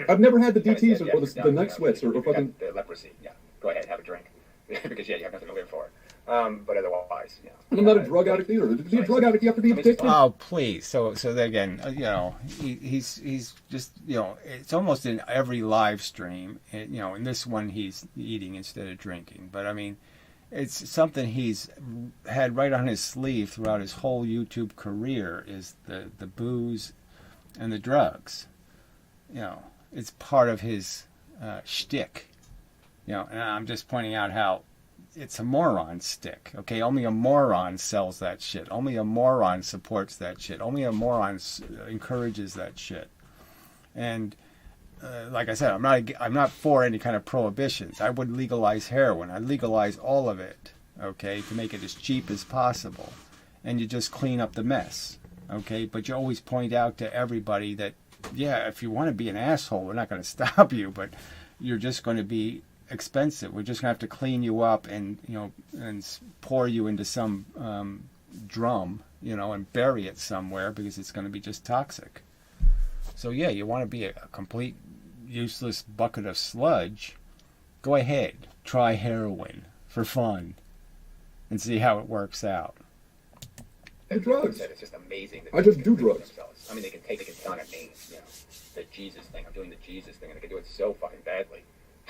I've never had the DTs or the night sweats or fucking the leprosy. Yeah, go ahead, have a drink because you have nothing to live for. But otherwise, yeah. I'm not a drug addict either. To be a drug addict, you have to be addicted. Oh, please. So again, you know, he's just, you know, it's almost in every live stream. You know, in this one, he's eating instead of drinking. But I mean, it's something he's had right on his sleeve throughout his whole YouTube career is the booze and the drugs. You know, it's part of his shtick. You know, and I'm just pointing out how it's a moron stick, okay? Only a moron sells that shit. Only a moron supports that shit. Only a moron encourages that shit. And like I said, I'm not for any kind of prohibitions. I would legalize heroin. I'd legalize all of it, okay, to make it as cheap as possible. And you just clean up the mess, okay? But you always point out to everybody that, yeah, if you want to be an asshole, we're not going to stop you, but you're just going to be expensive. We're just gonna have to clean you up and, you know, and pour you into some drum, you know, and bury it somewhere because it's going to be just toxic. So yeah, you want to be a complete useless bucket of sludge, go ahead, try heroin for fun and see how it works out. And drugs. It's just amazing. I just do drugs. I mean, they can don a name, you know, the Jesus thing. I'm doing the Jesus thing, and they can do it so fucking badly.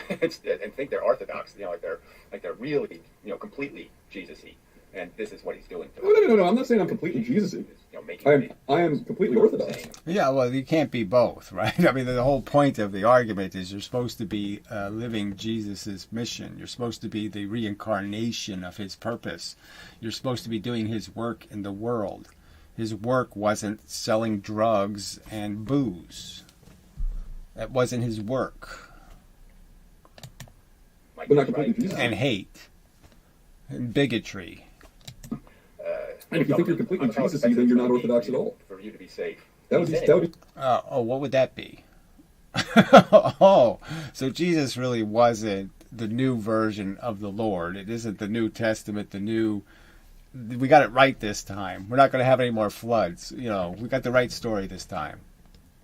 And think they're orthodox, you know, like they're really, you know, completely Jesus-y, and this is what he's doing to them. No. I'm not saying I'm completely Jesus-y. You know, I am completely orthodox. Yeah, well, you can't be both, right? I mean, the whole point of the argument is you're supposed to be living Jesus's mission. You're supposed to be the reincarnation of his purpose. You're supposed to be doing his work in the world. His work wasn't selling drugs and booze. That wasn't his work. And hate and bigotry. And if you think you're completely Jesus-y, then you're not orthodox at all. For you to be safe. That would be. What would that be? Oh, so Jesus really wasn't the new version of the Lord. It isn't the New Testament, we got it right this time. We're not going to have any more floods. You know, we got the right story this time.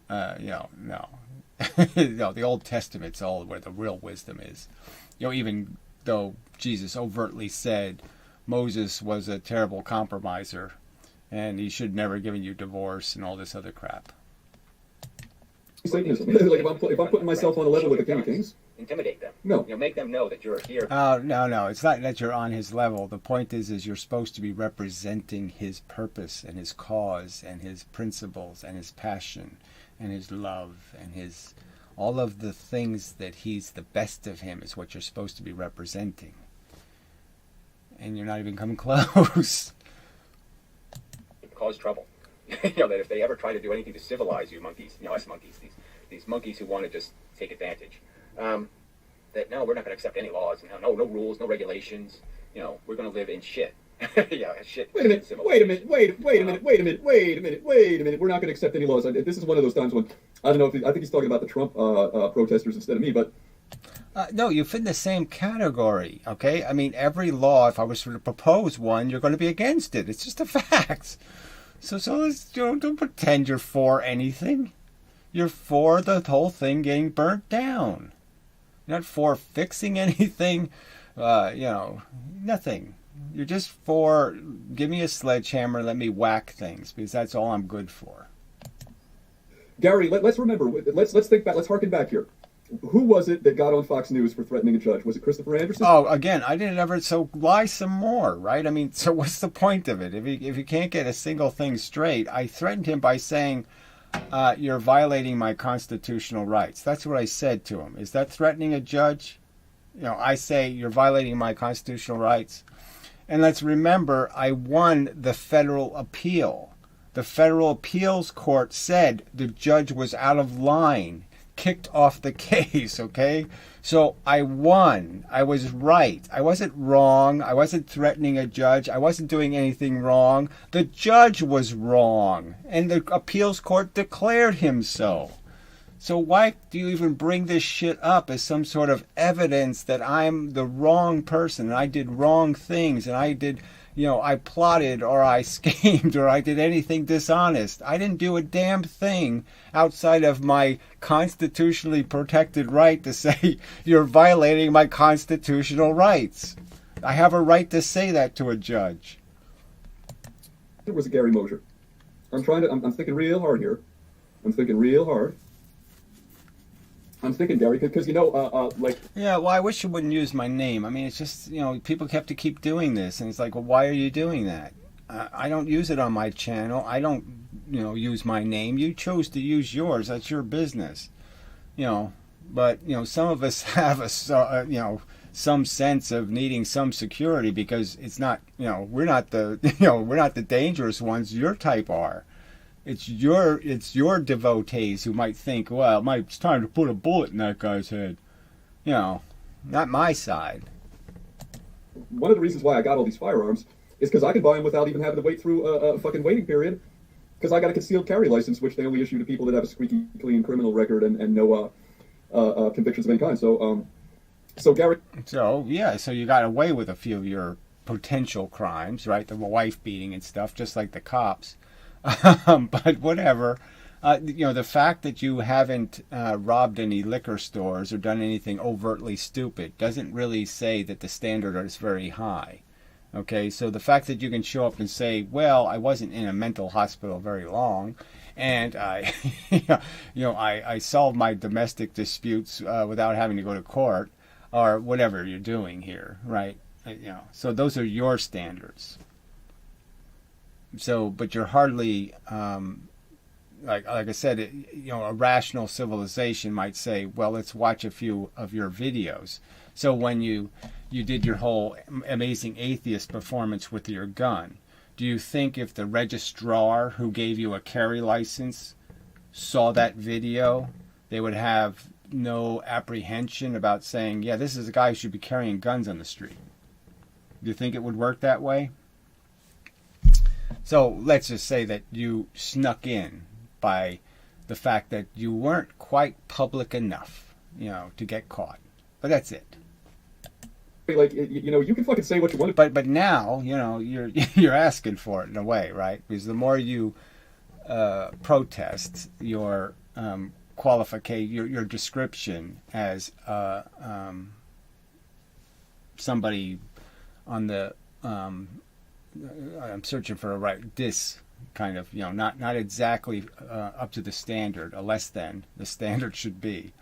You know, no. No, the Old Testament's all where the real wisdom is. You know, even though Jesus overtly said Moses was a terrible compromiser and he should never given you divorce and all this other crap. Satanism. Like if I'm putting myself on a level with the King of Kings. Intimidate them. No. You know, make them know that you're here. No. It's not that you're on his level. The point is you're supposed to be representing his purpose and his cause and his principles and his passion and his love and his... all of the things that he's the best of him is what you're supposed to be representing. And you're not even coming close. Cause trouble. You know, that if they ever try to do anything to civilize you monkeys, you know, us monkeys, these monkeys who want to just take advantage, that no, we're not going to accept any laws, no rules, no regulations, you know, we're going to live in shit. Yeah, shit. Wait a minute. We're not going to accept any laws. This is one of those times when, I don't know if I think he's talking about the Trump protesters instead of me, but... No, you fit in the same category, okay? I mean, every law, if I was to propose one, you're going to be against it. It's just a fact. So let's, don't pretend you're for anything. You're for the whole thing getting burnt down. You're not for fixing anything, nothing. You're just for, give me a sledgehammer, let me whack things, because that's all I'm good for. Gary, let's remember, let's think back, let's harken back here. Who was it that got on Fox News for threatening a judge? Was it Christopher Anderson? Oh, again, I didn't ever, so lie some more, right? I mean, so what's the point of it? If you can't get a single thing straight, I threatened him by saying, you're violating my constitutional rights. That's what I said to him. Is that threatening a judge? I say you're violating my constitutional rights. And let's remember, I won the federal appeal. The federal appeals court said the judge was out of line, kicked off the case, okay? So I won. I was right. I wasn't wrong. I wasn't threatening a judge. I wasn't doing anything wrong. The judge was wrong, and the appeals court declared him so. So why do you even bring this shit up as some sort of evidence that I'm the wrong person and I did wrong things and I did, I plotted or I schemed or I did anything dishonest? I didn't do a damn thing outside of my constitutionally protected right to say you're violating my constitutional rights. I have a right to say that to a judge. It was a Gary Mosher. I'm thinking real hard here. I'm thinking real hard. I'm thinking, Gary, because Yeah, well, I wish you wouldn't use my name. I mean, it's just, people have to keep doing this, and it's like, well, why are you doing that? I don't use it on my channel. I don't, use my name. You chose to use yours. That's your business. But, some of us have some sense of needing some security because it's not, we're not the, we're not the dangerous ones. Your type are. It's your devotees who might think, well, it's time to put a bullet in that guy's head. Not my side. One of the reasons why I got all these firearms is because I can buy them without even having to wait through a fucking waiting period. Because I got a concealed carry license, which they only issue to people that have a squeaky clean criminal record and no convictions of any kind. So Gary. So you got away with a few of your potential crimes, right? The wife beating and stuff, just like the cops. But whatever, the fact that you haven't robbed any liquor stores or done anything overtly stupid doesn't really say that the standard is very high. Okay, so the fact that you can show up and say, well, I wasn't in a mental hospital very long, and I, I solved my domestic disputes without having to go to court, or whatever you're doing here, right? So those are your standards. So, but you're hardly, like I said, a rational civilization might say, well, let's watch a few of your videos. So when you did your whole amazing atheist performance with your gun, do you think if the registrar who gave you a carry license saw that video, they would have no apprehension about saying, yeah, this is a guy who should be carrying guns on the street? Do you think it would work that way? So let's just say that you snuck in by the fact that you weren't quite public enough, to get caught. But that's it. Like, you can fucking say what you want. But now, you're asking for it in a way, right? Because the more you protest your your description as somebody on the I'm searching for a right kind of, not exactly up to the standard, or less than the standard should be.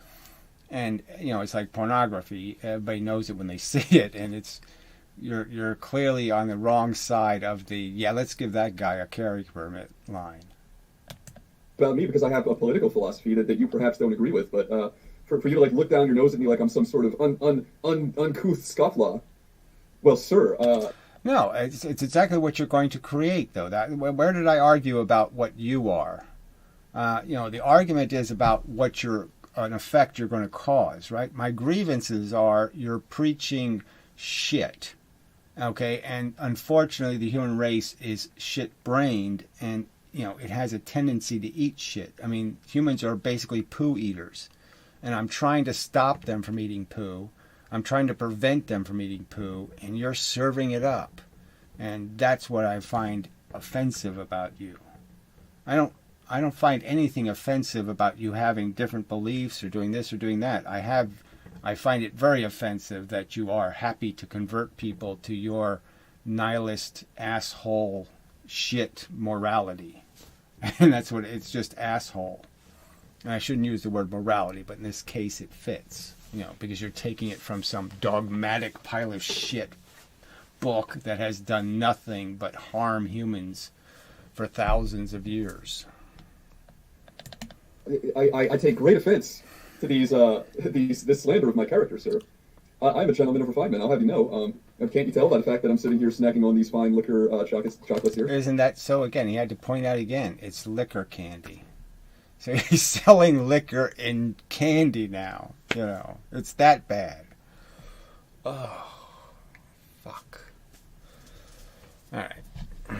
And, it's like pornography. Everybody knows it when they see it, and you're clearly on the wrong side of the, let's give that guy a carry permit line. About me, because I have a political philosophy that you perhaps don't agree with, but for you to look down your nose at me like I'm some sort of uncouth scofflaw, well, sir, no, it's exactly what you're going to create, though. Where did I argue about what you are? The argument is about what an effect you're going to cause, right? My grievances are you're preaching shit, okay? And unfortunately, the human race is shit-brained, and, it has a tendency to eat shit. I mean, humans are basically poo eaters, and I'm trying to stop them from eating poo. I'm trying to prevent them from eating poo, and you're serving it up. And that's what I find offensive about you. I don't find anything offensive about you having different beliefs or doing this or doing that. I find it very offensive that you are happy to convert people to your nihilist asshole shit morality. And that's what it's just, asshole. And I shouldn't use the word morality, but in this case it fits. Because you're taking it from some dogmatic pile of shit book that has done nothing but harm humans for thousands of years. I take great offense to this slander of my character, sir. I'm a gentleman of refinement. I'll have you know. Can't you tell by the fact that I'm sitting here snacking on these fine liquor chocolates here? Isn't that so? Again, he had to point out again, it's liquor candy. So he's selling liquor in candy now. You know, it's that bad. Oh, fuck. All right.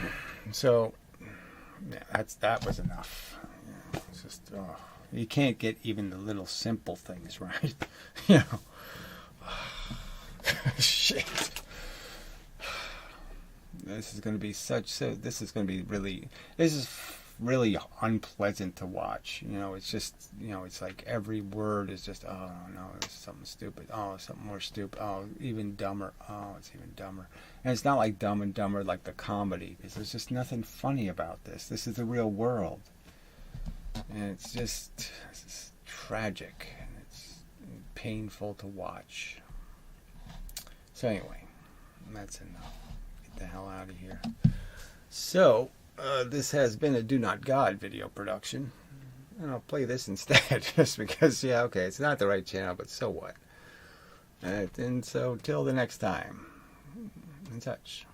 So, yeah, that was enough. It's just, you can't get even the little simple things right. You know. Shit. This is going to be this is going to be really unpleasant to watch. You know, it's just, you know, it's like every word is just, oh no, it's something stupid. Oh, something more stupid. Oh, even dumber. Oh, it's even dumber. And it's not like Dumb and Dumber like the comedy, because there's just nothing funny about this. This is the real world. And it's just tragic, and it's painful to watch. So anyway, that's enough. Get the hell out of here. So, this has been a Do Not God video production. And I'll play this instead, just because, yeah, okay, it's not the right channel, but so what? And so, till the next time, in touch.